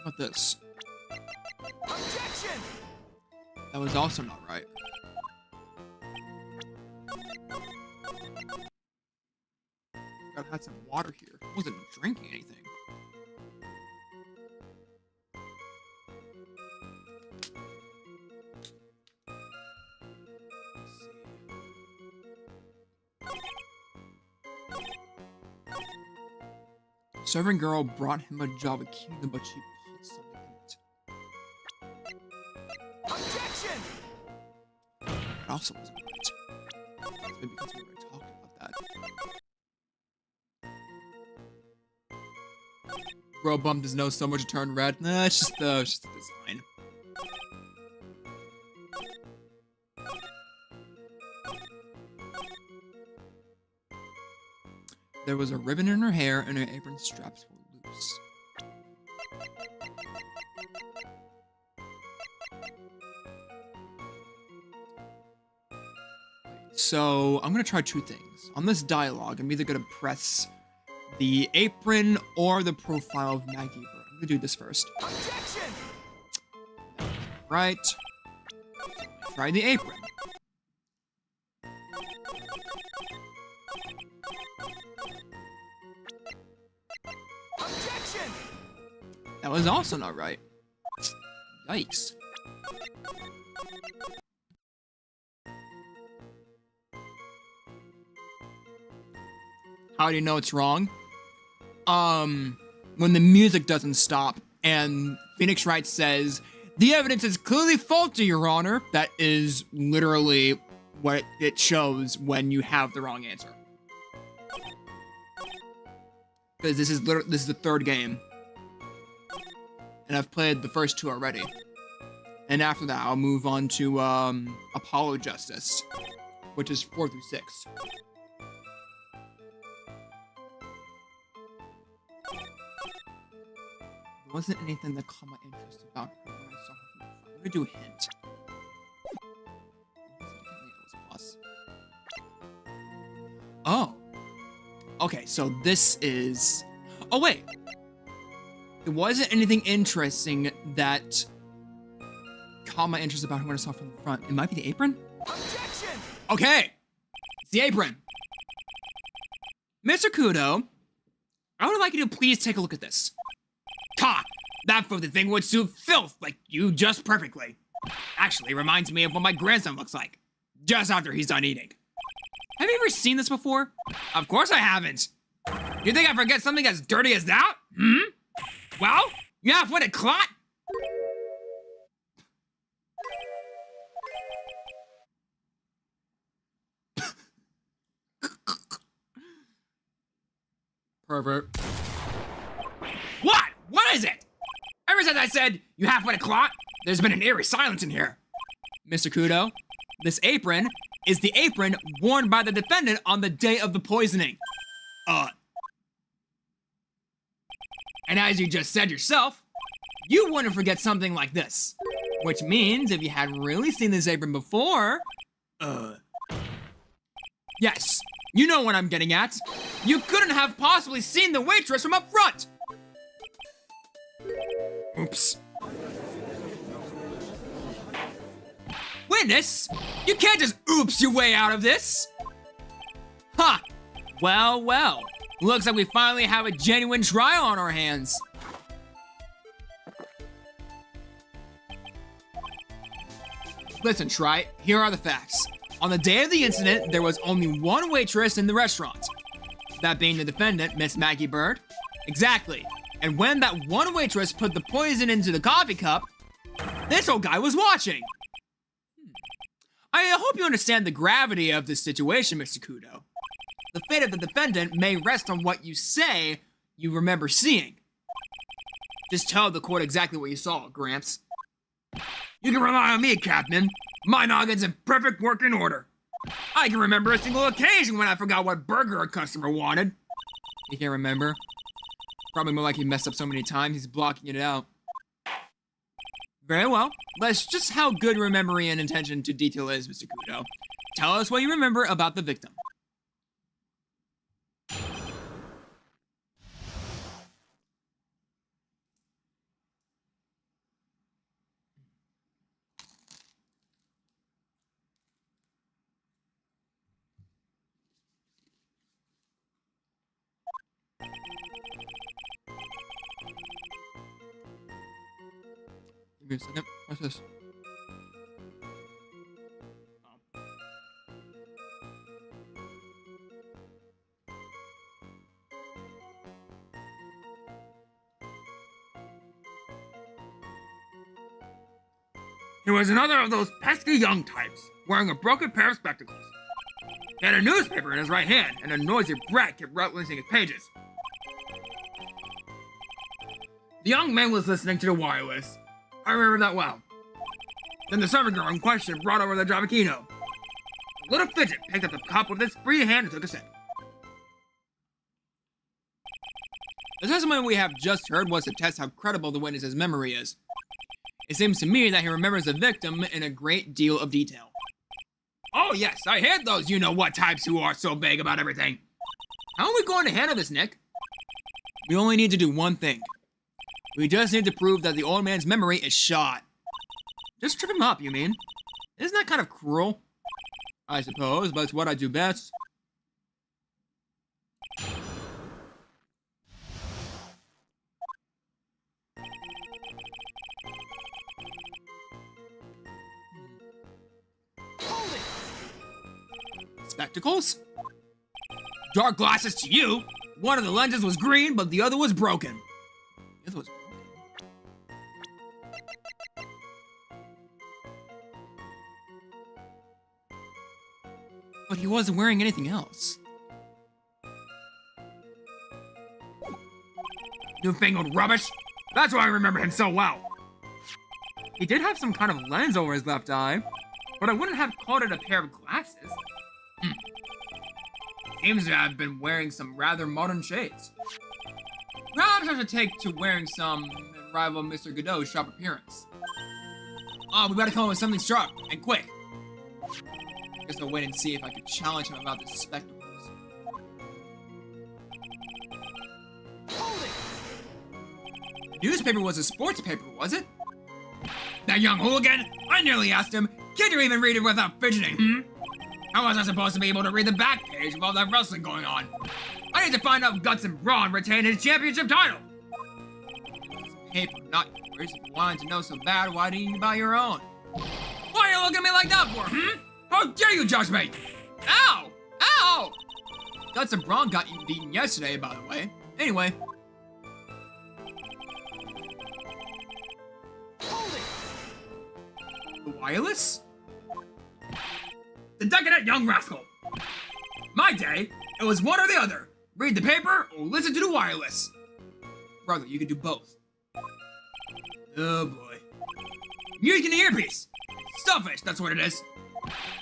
about this? Objection! That was also not right. I had some water here. I wasn't drinking anything. Serving girl brought him a Java Kingdom, but she put something in it. Objection! It also wasn't right. Maybe because we were talking about that. Bro bumped his nose so much it turned red. Nah, it's just the design. There was a ribbon in her hair and her apron straps were loose. So, I'm gonna try two things. On this dialogue, I'm either gonna press the apron or the profile of Maggie. But I'm gonna do this first. Objection! right. Try the apron. Objection! That was also not right. Yikes. How do you know it's wrong? When the music doesn't stop and Phoenix Wright says, "The evidence is clearly faulty, Your Honor." That is literally what it shows when you have the wrong answer. Because this is the third game. And I've played the first two already. And after that, I'll move on to Apollo Justice, which is 4 through 6. There wasn't anything that caught my interest about her when I saw her from the front. I'm gonna do a hint. Plus. Oh. Okay, so this is... Oh, wait. There wasn't anything interesting that caught my interest about her when I saw her from the front. It might be the apron? Objection! Okay. It's the apron. Mr. Kudo, I would like you to please take a look at this. Ha! That folded thing would suit filth like you just perfectly. Actually, reminds me of what my grandson looks like. Just after he's done eating. Have you ever seen this before? Of course I haven't. You think I forget something as dirty as that? Hmm? Well, you have what a clot? Pervert. What? What is it? Ever since I said, you have what a clot, there's been an eerie silence in here. Mr. Kudo, this apron is the apron worn by the defendant on the day of the poisoning. And as you just said yourself, you wouldn't forget something like this. Which means if you had really seen this apron before, yes, you know what I'm getting at. You couldn't have possibly seen the waitress from up front. Oops. Witness, you can't just oops your way out of this. Ha! Well, well. Looks like we finally have a genuine trial on our hands. Listen, Wright, here are the facts. On the day of the incident, there was only one waitress in the restaurant. That being the defendant, Miss Maggie Bird. Exactly. And when that one waitress put the poison into the coffee cup, this old guy was watching. I hope you understand the gravity of this situation, Mr. Kudo. The fate of the defendant may rest on what you say you remember seeing. Just tell the court exactly what you saw, Gramps. You can rely on me, Captain. My noggin's in perfect working order. I can remember a single occasion when I forgot what burger a customer wanted. You can't remember? Probably more like he messed up so many times he's blocking it out. Very well. That's just how good remembering and attention to detail is, Mr. Kudo. Tell us what you remember about the victim. Give me a second. What's this? He was another of those pesky young types, wearing a broken pair of spectacles. He had a newspaper in his right hand, and a noisy brat kept rattling his pages. The young man was listening to the wireless. I remember that well. Then the servant girl in question brought over the Javakino. The little fidget picked up the cup with his free hand and took a sip. The testimony we have just heard was to test how credible the witness's memory is. It seems to me that he remembers the victim in a great deal of detail. Oh yes, I hate those you-know-what types who are so vague about everything. How are we going to handle this, Nick? We only need to do one thing. We just need to prove that the old man's memory is shot. Just trip him up, you mean? Isn't that kind of cruel? I suppose, but it's what I do best. Hold it! Spectacles? Dark glasses to you. One of the lenses was green, but the other was broken. The other was broken. But he wasn't wearing anything else. Newfangled rubbish. That's why I remember him so well. He did have some kind of lens over his left eye, but I wouldn't have called it a pair of glasses. Seems to have been wearing some rather modern shades. Perhaps I should take to wearing some and rival Mr. Godot's sharp appearance. Oh, we gotta come up with something sharp, and quick. Guess I'll wait and see if I can challenge him about the spectacles. Hold it! The newspaper was a sports paper, was it? That young hooligan? I nearly asked him, can't you even read it without fidgeting, How was I supposed to be able to read the back page with all that wrestling going on? I need to find out if Guts and Braun retained his championship title. It's paper, not yours. If you wanted to know so bad, why didn't you buy your own? Why are you looking at me like that for, How dare you judge me? Ow! Ow! Guts and Braun got beaten yesterday, by the way. Anyway. Hold it! The wireless? The decadent young rascal. My day, it was one or the other. Read the paper or listen to the wireless. Brother, you can do both. Oh boy. Music in the earpiece. Stuffish, that's what it is.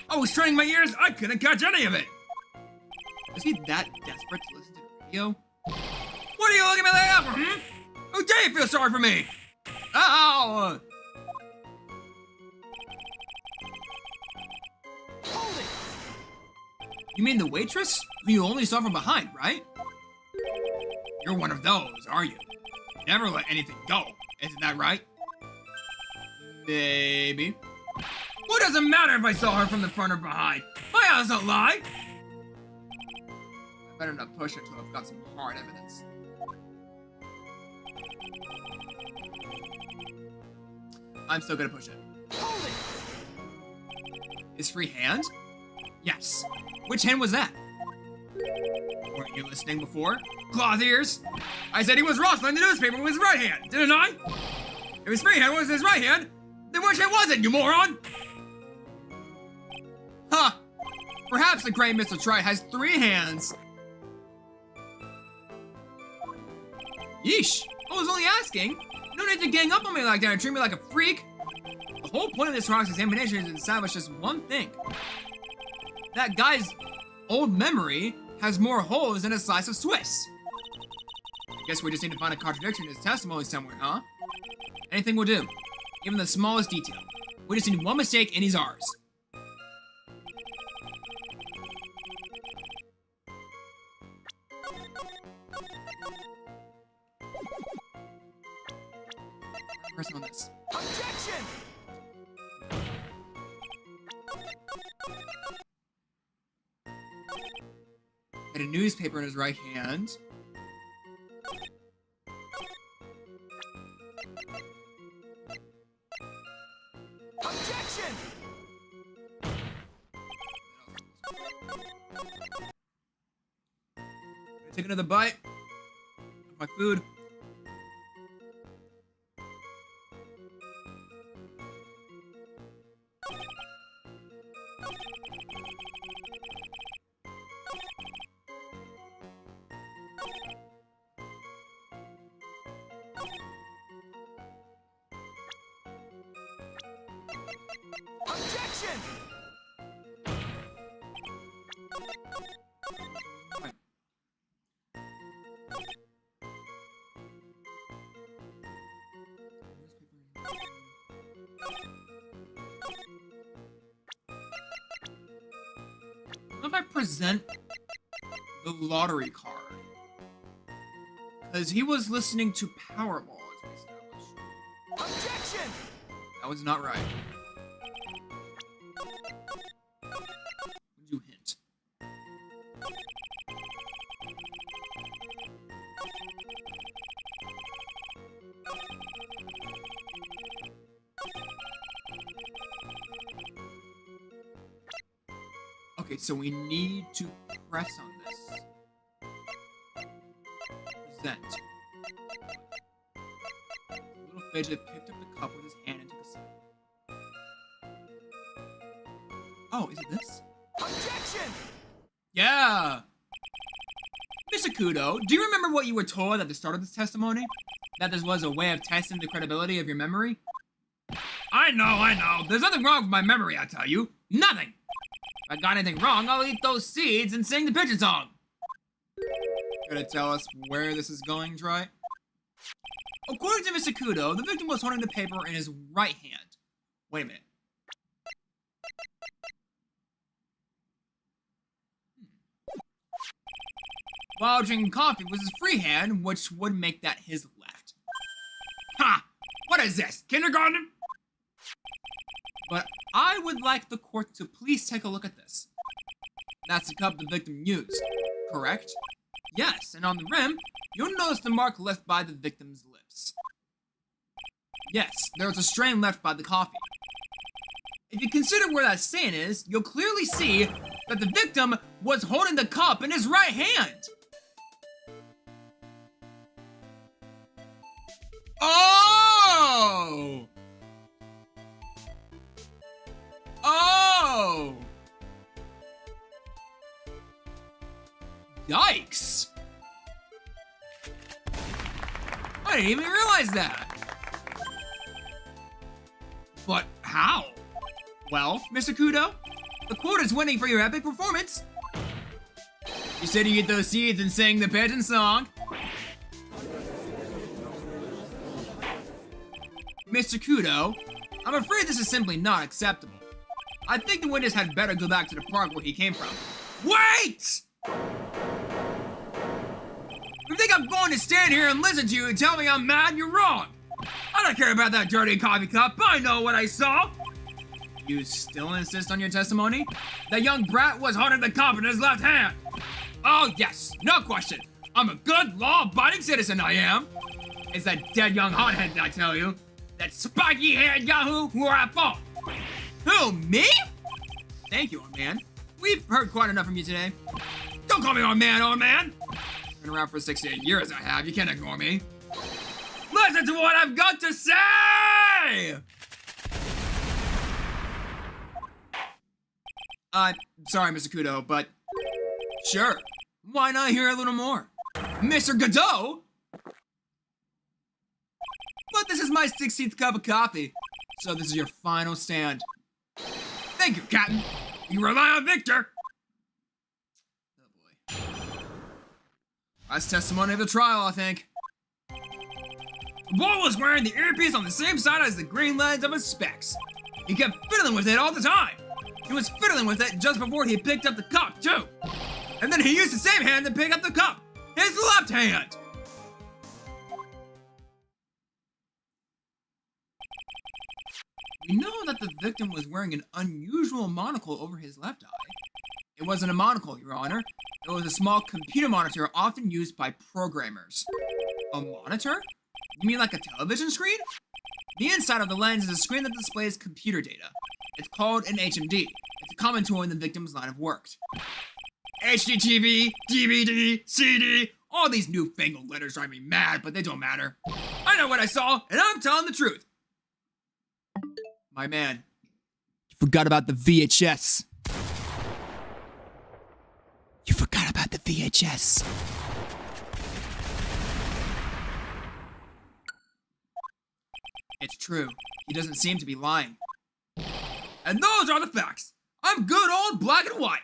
I was straining my ears, I couldn't catch any of it. Is he that desperate to listen to the radio? What are you looking at me like that for, How dare you feel sorry for me? Ow! Hold it! You mean the waitress? Who you only saw from behind, right? You're one of those, are you? Never let anything go, isn't that right? Maybe. What does it matter if I saw her from the front or behind? My eyes don't lie! I better not push it till I've got some hard evidence. I'm still gonna push it. Hold it! His free hand? Yes. Which hand was that? Weren't you listening before? Cloth ears? I said he was rustling the newspaper with his right hand, didn't I? If his free hand was his right hand, then which hand was it, you moron? Huh. Perhaps the great Mr. Wright has 3 hands. Yeesh. I was only asking. You don't need to gang up on me like that and treat me like a freak. The whole point of this rock's examination is to establish just one thing. That guy's old memory has more holes than a slice of Swiss. I guess we just need to find a contradiction in his testimony somewhere, huh? Anything will do. Even the smallest detail. We just need one mistake and he's ours. Press on this. Objection! Had a newspaper in his right hand. Objection! Take another bite of my food. Objection! Right. What if I present the lottery card? Because he was listening to Powerball, as we established. Objection! That was not right. Would you hint? Okay, so we need to press on this. Present. The little fidget picked up the cup with his hand and took a sip. Oh, is it this? Objection! Yeah! Mr. Kudo, do you remember what you were told at the start of this testimony? That this was a way of testing the credibility of your memory? I know. There's nothing wrong with my memory, I tell you. Nothing! If I got anything wrong, I'll eat those seeds and sing the pigeon song. Gonna tell us where this is going, Troy? According to Mr. Kudo, the victim was holding the paper in his right hand. Wait a minute. While drinking coffee was his free hand, which would make that his left. Ha! What is this, kindergarten? But I would like the court to please take a look at this. That's the cup the victim used, correct? Yes, and on the rim, you'll notice the mark left by the victim's lips. Yes, there's a strain left by the coffee. If you consider where that stain is, you'll clearly see that the victim was holding the cup in his right hand. Oh! Oh! Yikes! I didn't even realize that. But how? Well, Mr. Kudo, the quote is winning for your epic performance. You said you eat those seeds and sang the pigeon song. Mr. Kudo, I'm afraid this is simply not acceptable. I think the witness had better go back to the park where he came from. Wait! You think I'm going to stand here and listen to you and tell me I'm mad? You're wrong. I don't care about that dirty coffee cup. I know what I saw. You still insist on your testimony? That young brat was holding the cup in his left hand. Oh, yes, no question. I'm a good, law-abiding citizen, I am. It's that dead young hothead, I tell you. That spiky-haired yahoo who are at fault. Who, me? Thank you, old man. We've heard quite enough from you today. Don't call me old man, old man. Been around for 68 years, I have. You can't ignore me. Listen to what I've got to say! Sorry, Mr. Kudo, but sure. Why not hear a little more? Mr. Godot? But this is my 16th cup of coffee, so this is your final stand. Thank you, Captain. You rely on Victor. Oh, boy. Last testimony of the trial, I think. The boy was wearing the earpiece on the same side as the green lens of his specs. He kept fiddling with it all the time. He was fiddling with it just before he picked up the cup, too. And then he used the same hand to pick up the cup. His left hand. We know that the victim was wearing an unusual monocle over his left eye. It wasn't a monocle, Your Honor. It was a small computer monitor often used by programmers. A monitor? You mean like a television screen? The inside of the lens is a screen that displays computer data. It's called an HMD. It's a common tool in the victim's line of work. HDTV, DVD, CD, all these newfangled letters drive me mad, but they don't matter. I know what I saw, and I'm telling the truth. My man, you forgot about the VHS. You forgot about the VHS. It's true. He doesn't seem to be lying. And those are the facts. I'm good old black and white.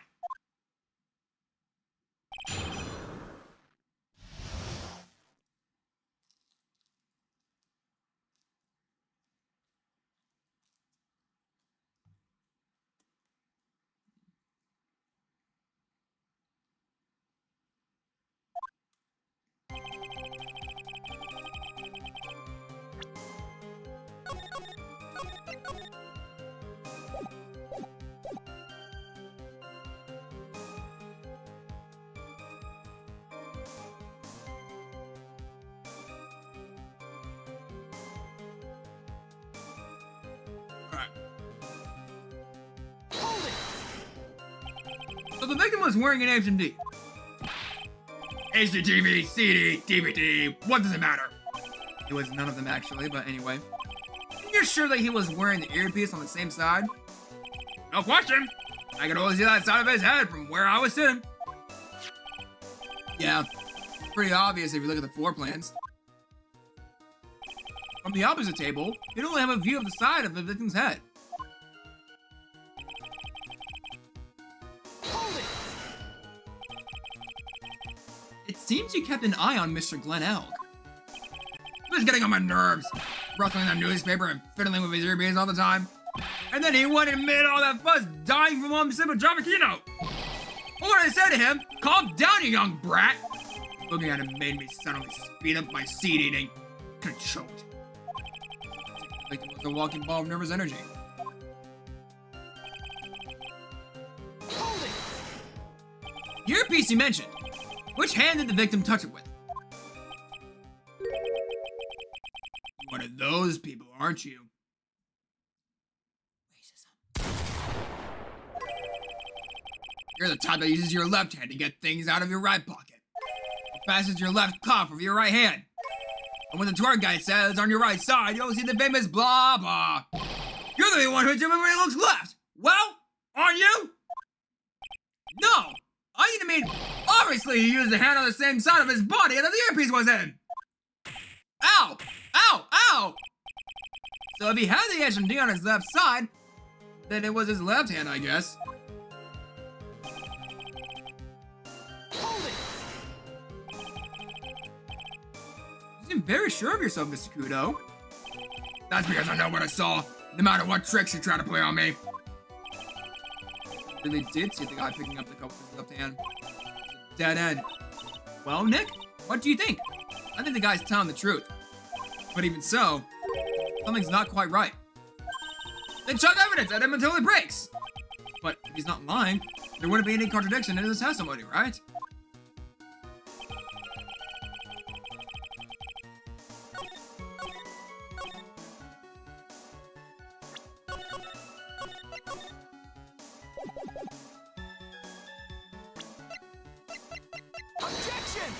the victim was wearing an HMD. HDTV, CD, DVD, what does it matter? It was none of them actually, but anyway. You're sure that he was wearing the earpiece on the same side? No question. I could only see that side of his head from where I was sitting. Yeah, it's pretty obvious if you look at the floor plans. From the opposite table, you'd only have a view of the side of the victim's head. Hold it! It seems you kept an eye on Mr. Glenn Elg. He was getting on my nerves, rustling the newspaper and fiddling with his earpiece all the time. And then he went and made all that fuss dying from one sip of Java Keynote. All I said to him, calm down, you young brat. Looking at him made me suddenly speed up my seed eating. Could've choked. The victim was a walking ball of nervous energy. Hold it! The earpiece you mentioned. Which hand did the victim touch it with? One of those people, aren't you? You're the type that uses your left hand to get things out of your right pocket. Or passes your left cuff of your right hand. And when the tour guide says on your right side, you'll see the famous blah blah. You're the one who did when he looks left. Well, aren't you? No. I need to mean, obviously he used the hand on the same side of his body that the earpiece was in. Ow! Ow! Ow! So if he had the HMD on his left side, then it was his left hand, I guess. Hold it! You seem very sure of yourself, Mr. Kudo. That's because I know what I saw, no matter what tricks you try to play on me. I really did see the guy picking up the cup with his left hand. Dead end. Well, Nick, what do you think? I think the guy's telling the truth. But even so, something's not quite right. Then chuck evidence at him until he breaks. But if he's not lying, there wouldn't be any contradiction in his testimony, right? Objection!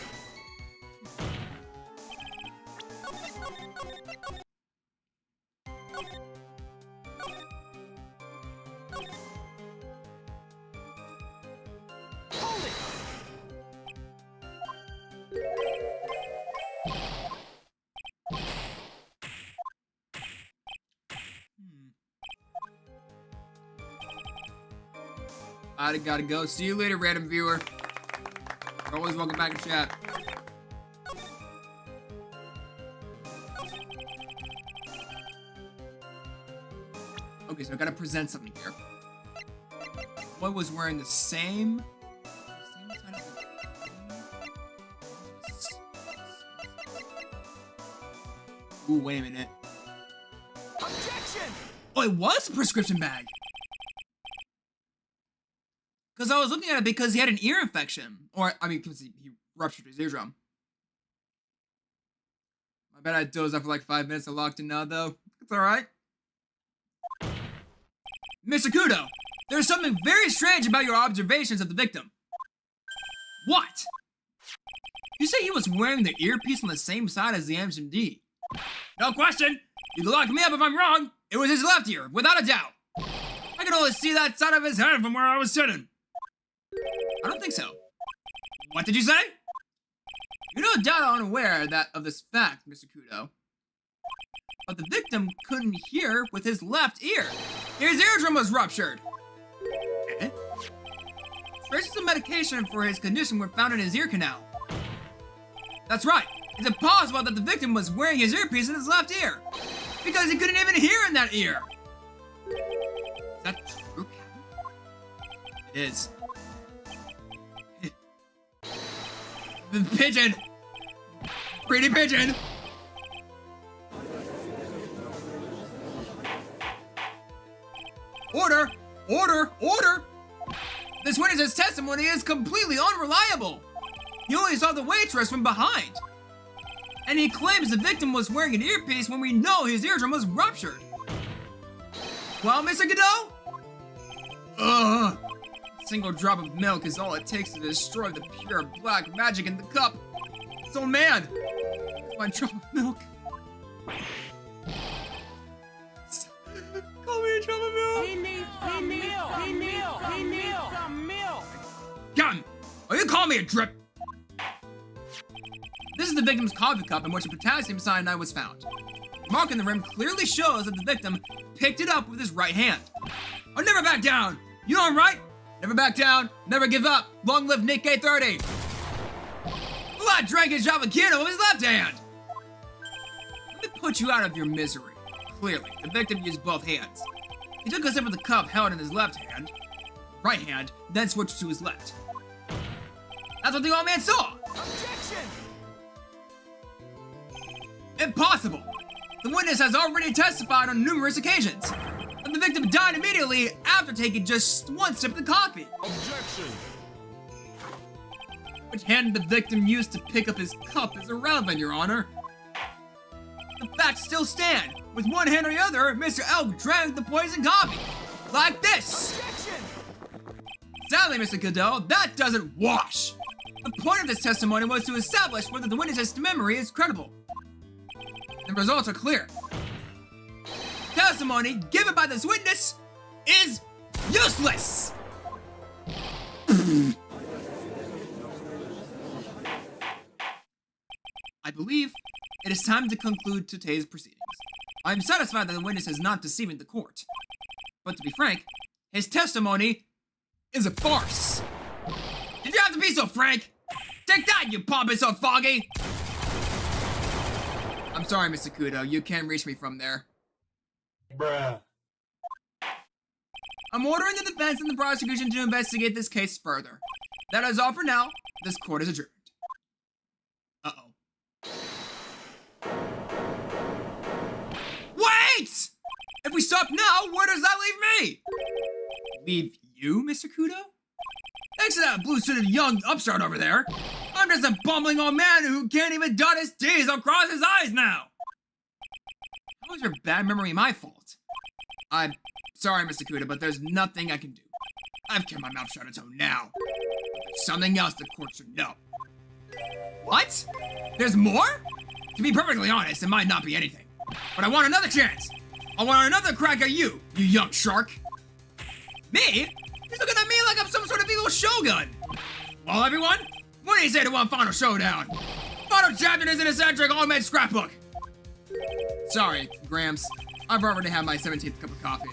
Hold it! I gotta go. See you later, random viewer. You're always welcome back in chat. Okay, so I gotta present something here. One was wearing the same side of the... Ooh, wait a minute. Objection! Oh, it was a prescription bag! Because I was looking at it because he had an ear infection. Or, I mean, because he ruptured his eardrum. I bet I dozed off for like 5 minutes. I locked in now, though. It's alright. Mr. Kudo, there's something very strange about your observations of the victim. What? You say he was wearing the earpiece on the same side as the HMD. No question. You can lock me up if I'm wrong. It was his left ear, without a doubt. I could only see that side of his head from where I was sitting. I don't think so. What did you say? You're no doubt unaware of this fact, Mr. Kudo. But the victim couldn't hear with his left ear. His eardrum was ruptured. Eh? Traces of medication for his condition were found in his ear canal. That's right. It's impossible that the victim was wearing his earpiece in his left ear. Because he couldn't even hear in that ear. Is that true, Captain? It is. The pigeon! Pretty pigeon! Order! Order! Order! This witness's testimony is completely unreliable! He only saw the waitress from behind! And he claims the victim was wearing an earpiece when we know his eardrum was ruptured! Well, Mr. Godot? single drop of milk is all it takes to destroy the pure black magic in the cup. So man, one drop of milk. Call me a drop of milk. He needs some milk. He needs some milk. Captain, are you calling me a drip? This is the victim's coffee cup in which a potassium cyanide was found. The mark in the rim clearly shows that the victim picked it up with his right hand. I'll never back down. You know I'm right? Never back down, never give up. Long live Nick K30. Vlad drank his Javakino with his left hand. Let me put you out of your misery. Clearly, the victim used both hands. He took a sip of the cup held in his left hand, right hand, then switched to his left. That's what the old man saw. Objection! Impossible! The witness has already testified on numerous occasions. And the victim died immediately after taking just one sip of the coffee. Objection! Which hand the victim used to pick up his cup is irrelevant, Your Honor. The facts still stand. With one hand or the other, Mr. Elk drank the poison coffee. Like this. Objection! Sadly, Mr. Goodell, that doesn't wash. The point of this testimony was to establish whether the witness's memory is credible. The results are clear. Testimony given by this witness is useless. I believe it is time to conclude today's proceedings. I am satisfied that the witness is not deceiving the court. But to be frank, his testimony is a farce. Did you have to be so frank? Take that, you pompous so foggy! I'm sorry, Mr. Kudo, you can't reach me from there. Bruh. I'm ordering the defense and the prosecution to investigate this case further. That is all for now. This court is adjourned. Uh-oh. Wait! If we stop now, where does that leave me? Leave you, Mr. Kudo? Thanks to that blue-suited young upstart over there, I'm just a bumbling old man who can't even dot his T's or cross his I's now. How is your bad memory my fault? I'm sorry, Mr. Kudo, but there's nothing I can do. I've kept my mouth shut until now. There's something else the court should know. What? There's more? To be perfectly honest, it might not be anything. But I want another chance. I want another crack at you, you young shark. Me? He's looking at me like I'm some sort of evil shogun. Well, everyone, what do you say to one final showdown? Final chapter is an eccentric all-made scrapbook. Sorry, Gramps. I've already had my 17th cup of coffee.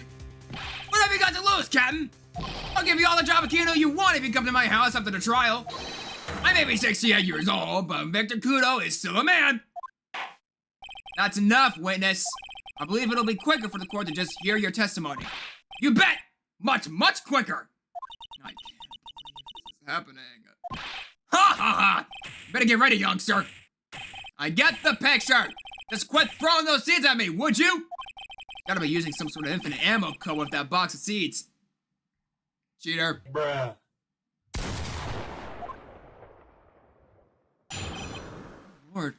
What have you got to lose, Captain? I'll give you all the Javakino you want if you come to my house after the trial. I may be 68 years old, but Victor Kudo is still a man. That's enough, witness. I believe it'll be quicker for the court to just hear your testimony. You bet! Much, much quicker! I can't believe this is happening. Ha ha ha! Better get ready, youngster. I get the picture. Just quit throwing those seeds at me, would you? Gotta be using some sort of infinite ammo code with that box of seeds. Cheater. Bruh. Lord.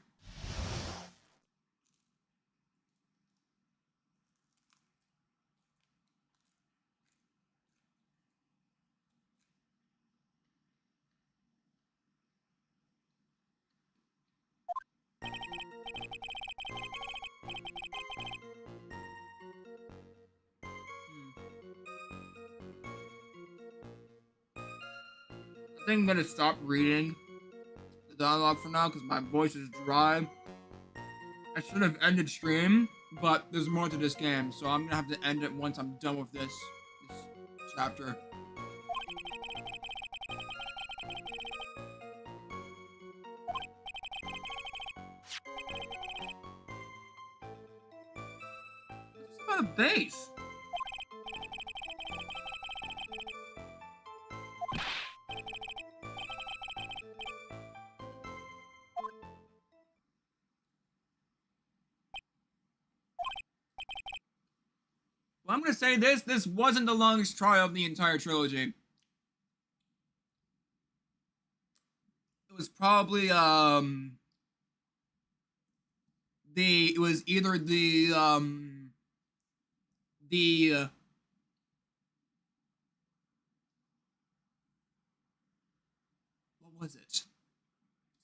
I think I'm gonna stop reading the dialogue for now because my voice is dry. I should have ended stream, but there's more to this game, so I'm gonna have to end it once I'm done with this chapter. What's about a base? Well, I'm gonna say this wasn't the longest trial of the entire trilogy. It was probably, it was either was it?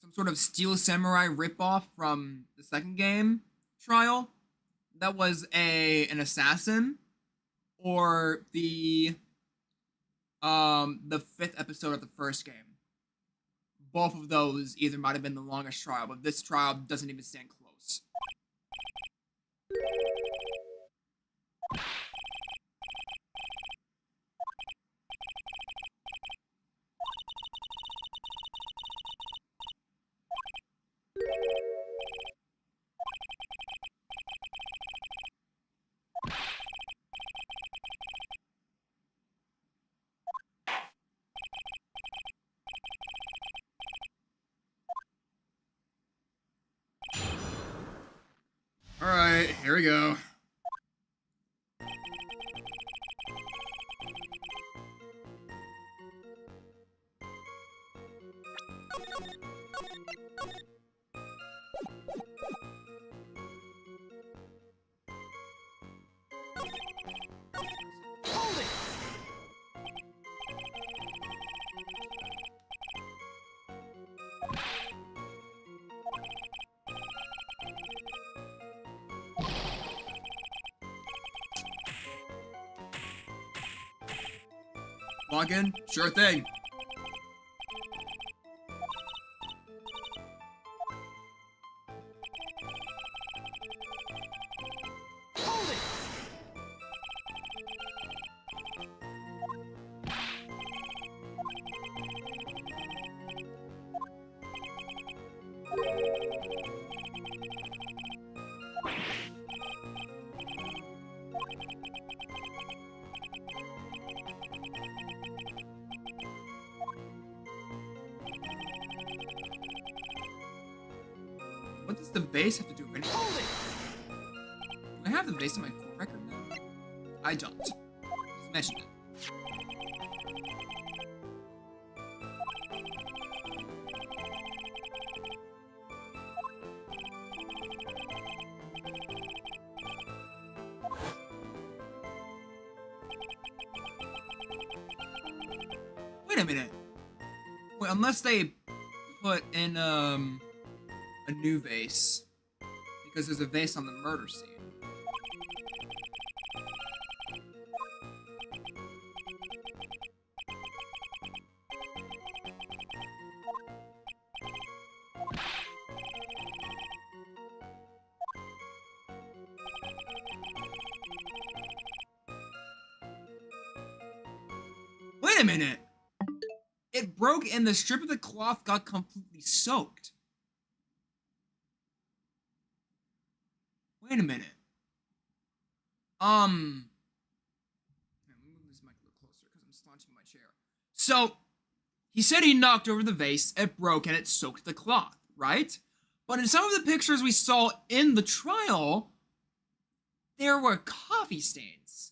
Some sort of Steel Samurai ripoff from the second game, Trial, that was an assassin, or the 5th episode of the first game. Both of those either might have been the longest trial, but this trial doesn't even stand close. Alright, here we go. Hold it! Log in? Sure thing. Hold it! What does the vase have to do with anything? Hold it! Do I have the vase in my core record now? I don't. Just mention it. Wait a minute. Wait, unless they put in a new vase, because there's a vase on the murder scene. Wait a minute! It broke and the strip of the cloth got completely soaked. Wait a minute. Let me move this mic a little closer because I'm slouching in my chair. So, he said he knocked over the vase, it broke, and it soaked the cloth, right? But in some of the pictures we saw in the trial, there were coffee stains.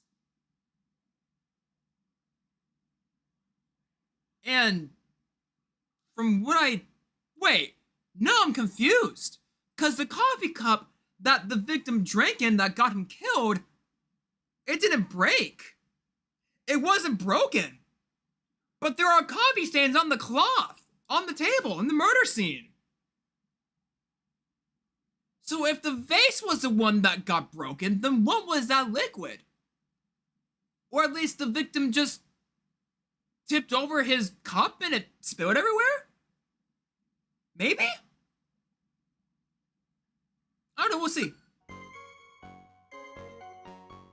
And from what wait, no, I'm confused. Because the coffee cup that the victim drank in that got him killed, it didn't break. It wasn't broken. But there are coffee stains on the cloth, on the table, in the murder scene. So if the vase was the one that got broken, then what was that liquid? Or at least the victim just tipped over his cup and it spilled everywhere? Maybe? I don't know, we'll see.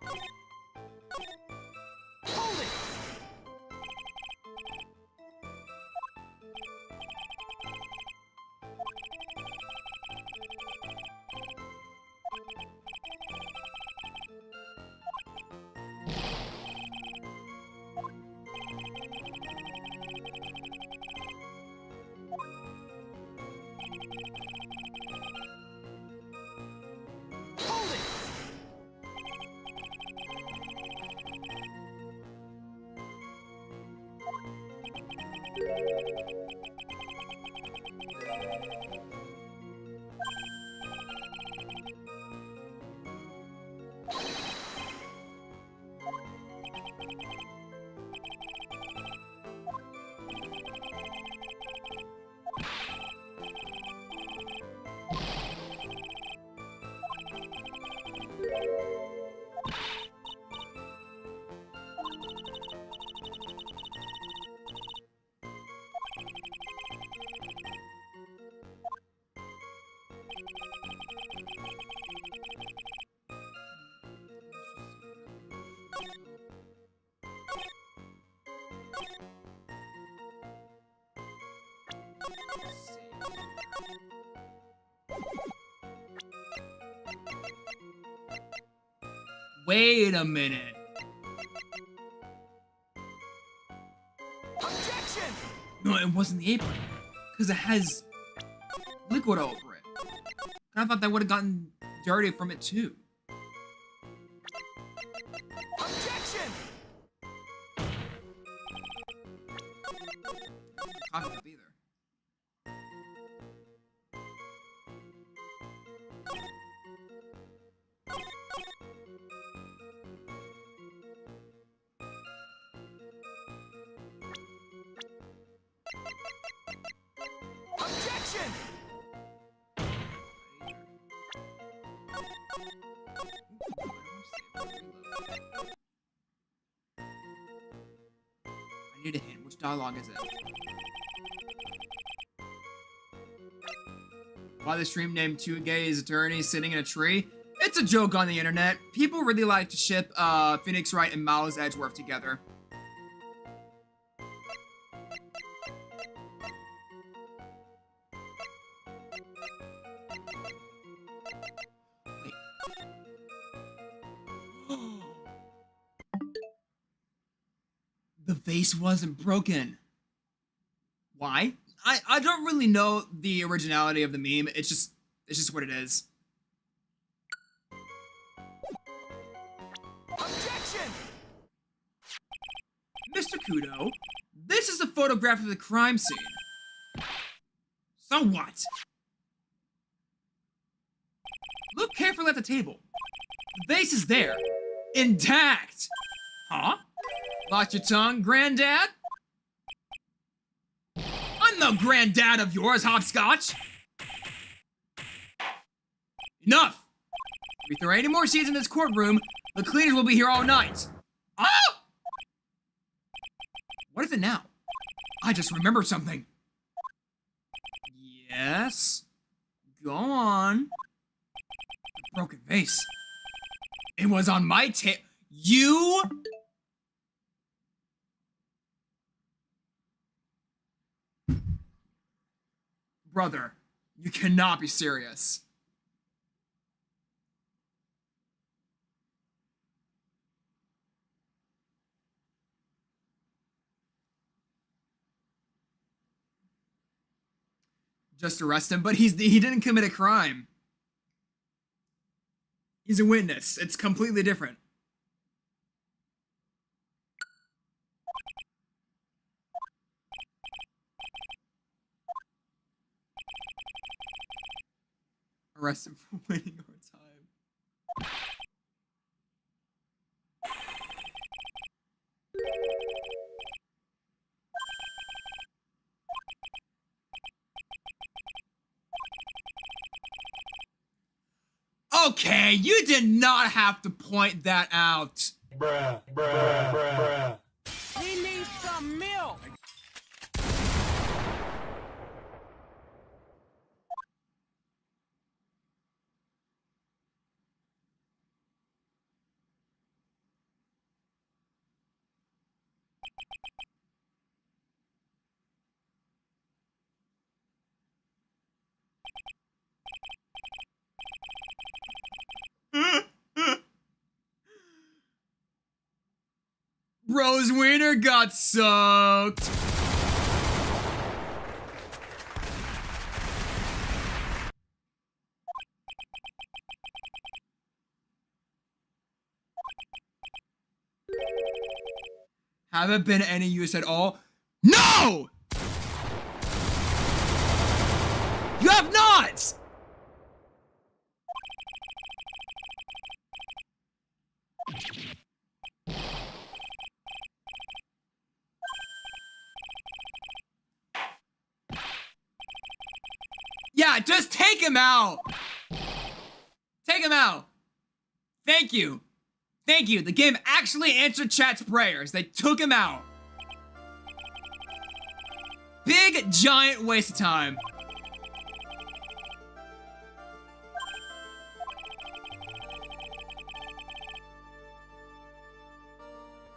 Hold it! Hold it! Wait a minute. Objection! No, it wasn't the apron. Because it has liquid over it. I thought that would have gotten dirty from it too. Objection! Coffee cup either. Objection! I need a hint. Which dialogue is it? Why the stream named two gays attorneys sitting in a tree? It's a joke on the internet. People really like to ship Phoenix Wright and Miles Edgeworth together. Wait. The vase wasn't broken. Why? I don't really know the originality of the meme. It's just what it is. Objection! Mr. Kudo, this is a photograph of the crime scene. So what? Look carefully at the table. The vase is there. Intact. Huh? Lost your tongue, Granddad? I'm no granddad of yours, Hopscotch! Enough! If there are any more seats in this courtroom, the cleaners will be here all night. Oh! What is it now? I just remembered something. Yes? Go on. The broken vase. It was on my table. You? Brother, you cannot be serious. Just arrest him, but he didn't commit a crime. He's a witness. It's completely different. Arrest him for waiting our time. Okay, you did not have to point that out. Bruh, bruh, bruh, bruh. He needs some milk! Bro's wiener got soaked. Haven't been any use at all? No! You have not! Yeah, just take him out! Take him out! Thank you. Thank you. The game actually answered chat's prayers. They took him out. Big, giant waste of time.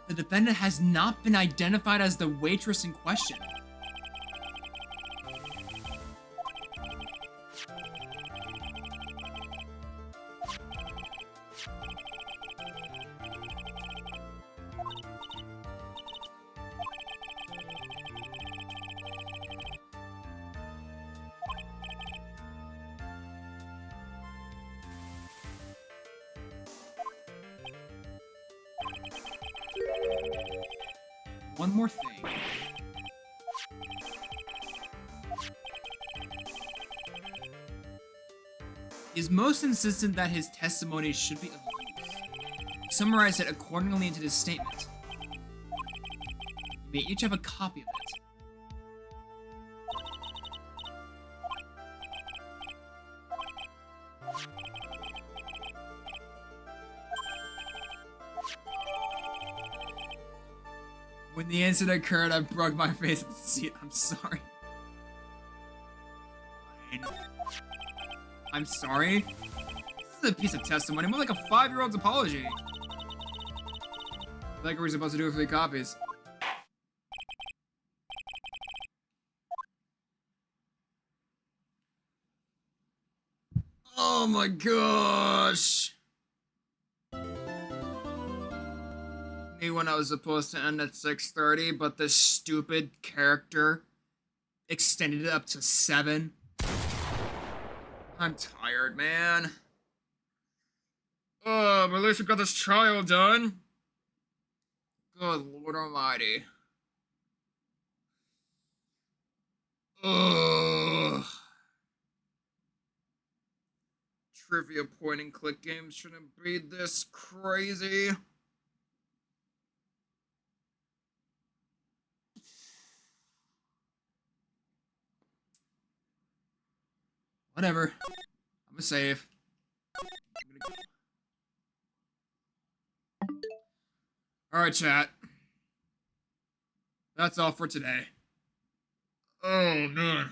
The defendant has not been identified as the waitress in question. One more thing. Is most insistent that his testimony should be of use. Summarize it accordingly into this statement. You may each have a copy of it. When the incident occurred, I broke my face at the seat. I'm sorry. Fine. I'm sorry? This is a piece of testimony, more like a 5-year-old's apology. Like we're supposed to do with 3 copies. Oh my gosh! Me when I was supposed to end at 6:30, but this stupid character extended it up to 7. I'm tired, man. Oh, but at least we got this trial done. Good Lord Almighty. Ugh. Trivia point and click games shouldn't be this crazy. Whatever. I'm gonna save. I'm gonna go. Alright, chat. That's all for today. Oh, man.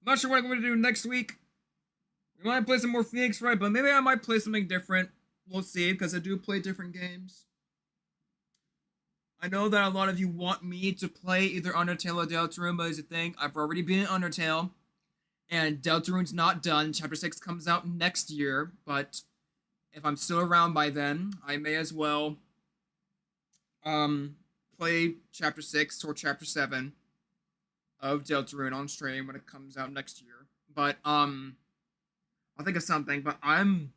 Not sure what I'm going to do next week. We might play some more Phoenix Wright, but maybe I might play something different. We'll see, because I do play different games. I know that a lot of you want me to play either Undertale or Deltarune, but here's the thing. I've already been in Undertale, and Deltarune's not done. Chapter 6 comes out next year, but if I'm still around by then, I may as well play Chapter 6 or Chapter 7 of Deltarune on stream when it comes out next year. But, I'll think of something, but I'm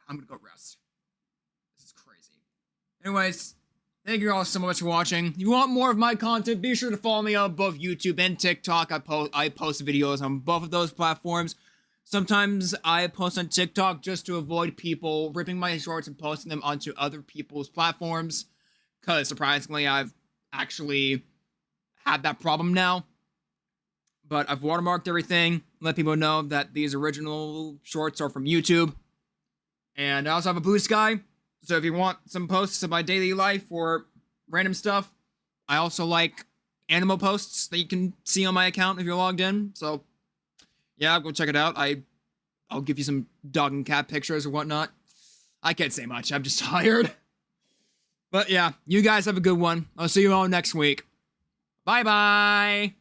gonna go rest. This is crazy. Anyways, thank you all so much for watching. If you want more of my content, be sure to follow me on both YouTube and TikTok. I post videos on both of those platforms. Sometimes I post on TikTok just to avoid people ripping my shorts and posting them onto other people's platforms. Because, surprisingly, I've actually had that problem now. But I've watermarked everything, let people know that these original shorts are from YouTube. And I also have a Blue Sky, so if you want some posts of my daily life or random stuff, I also like animal posts that you can see on my account if you're logged in. So, yeah, go check it out. I'll give you some dog and cat pictures or whatnot. I can't say much, I'm just tired. But yeah, you guys have a good one. I'll see you all next week. Bye-bye!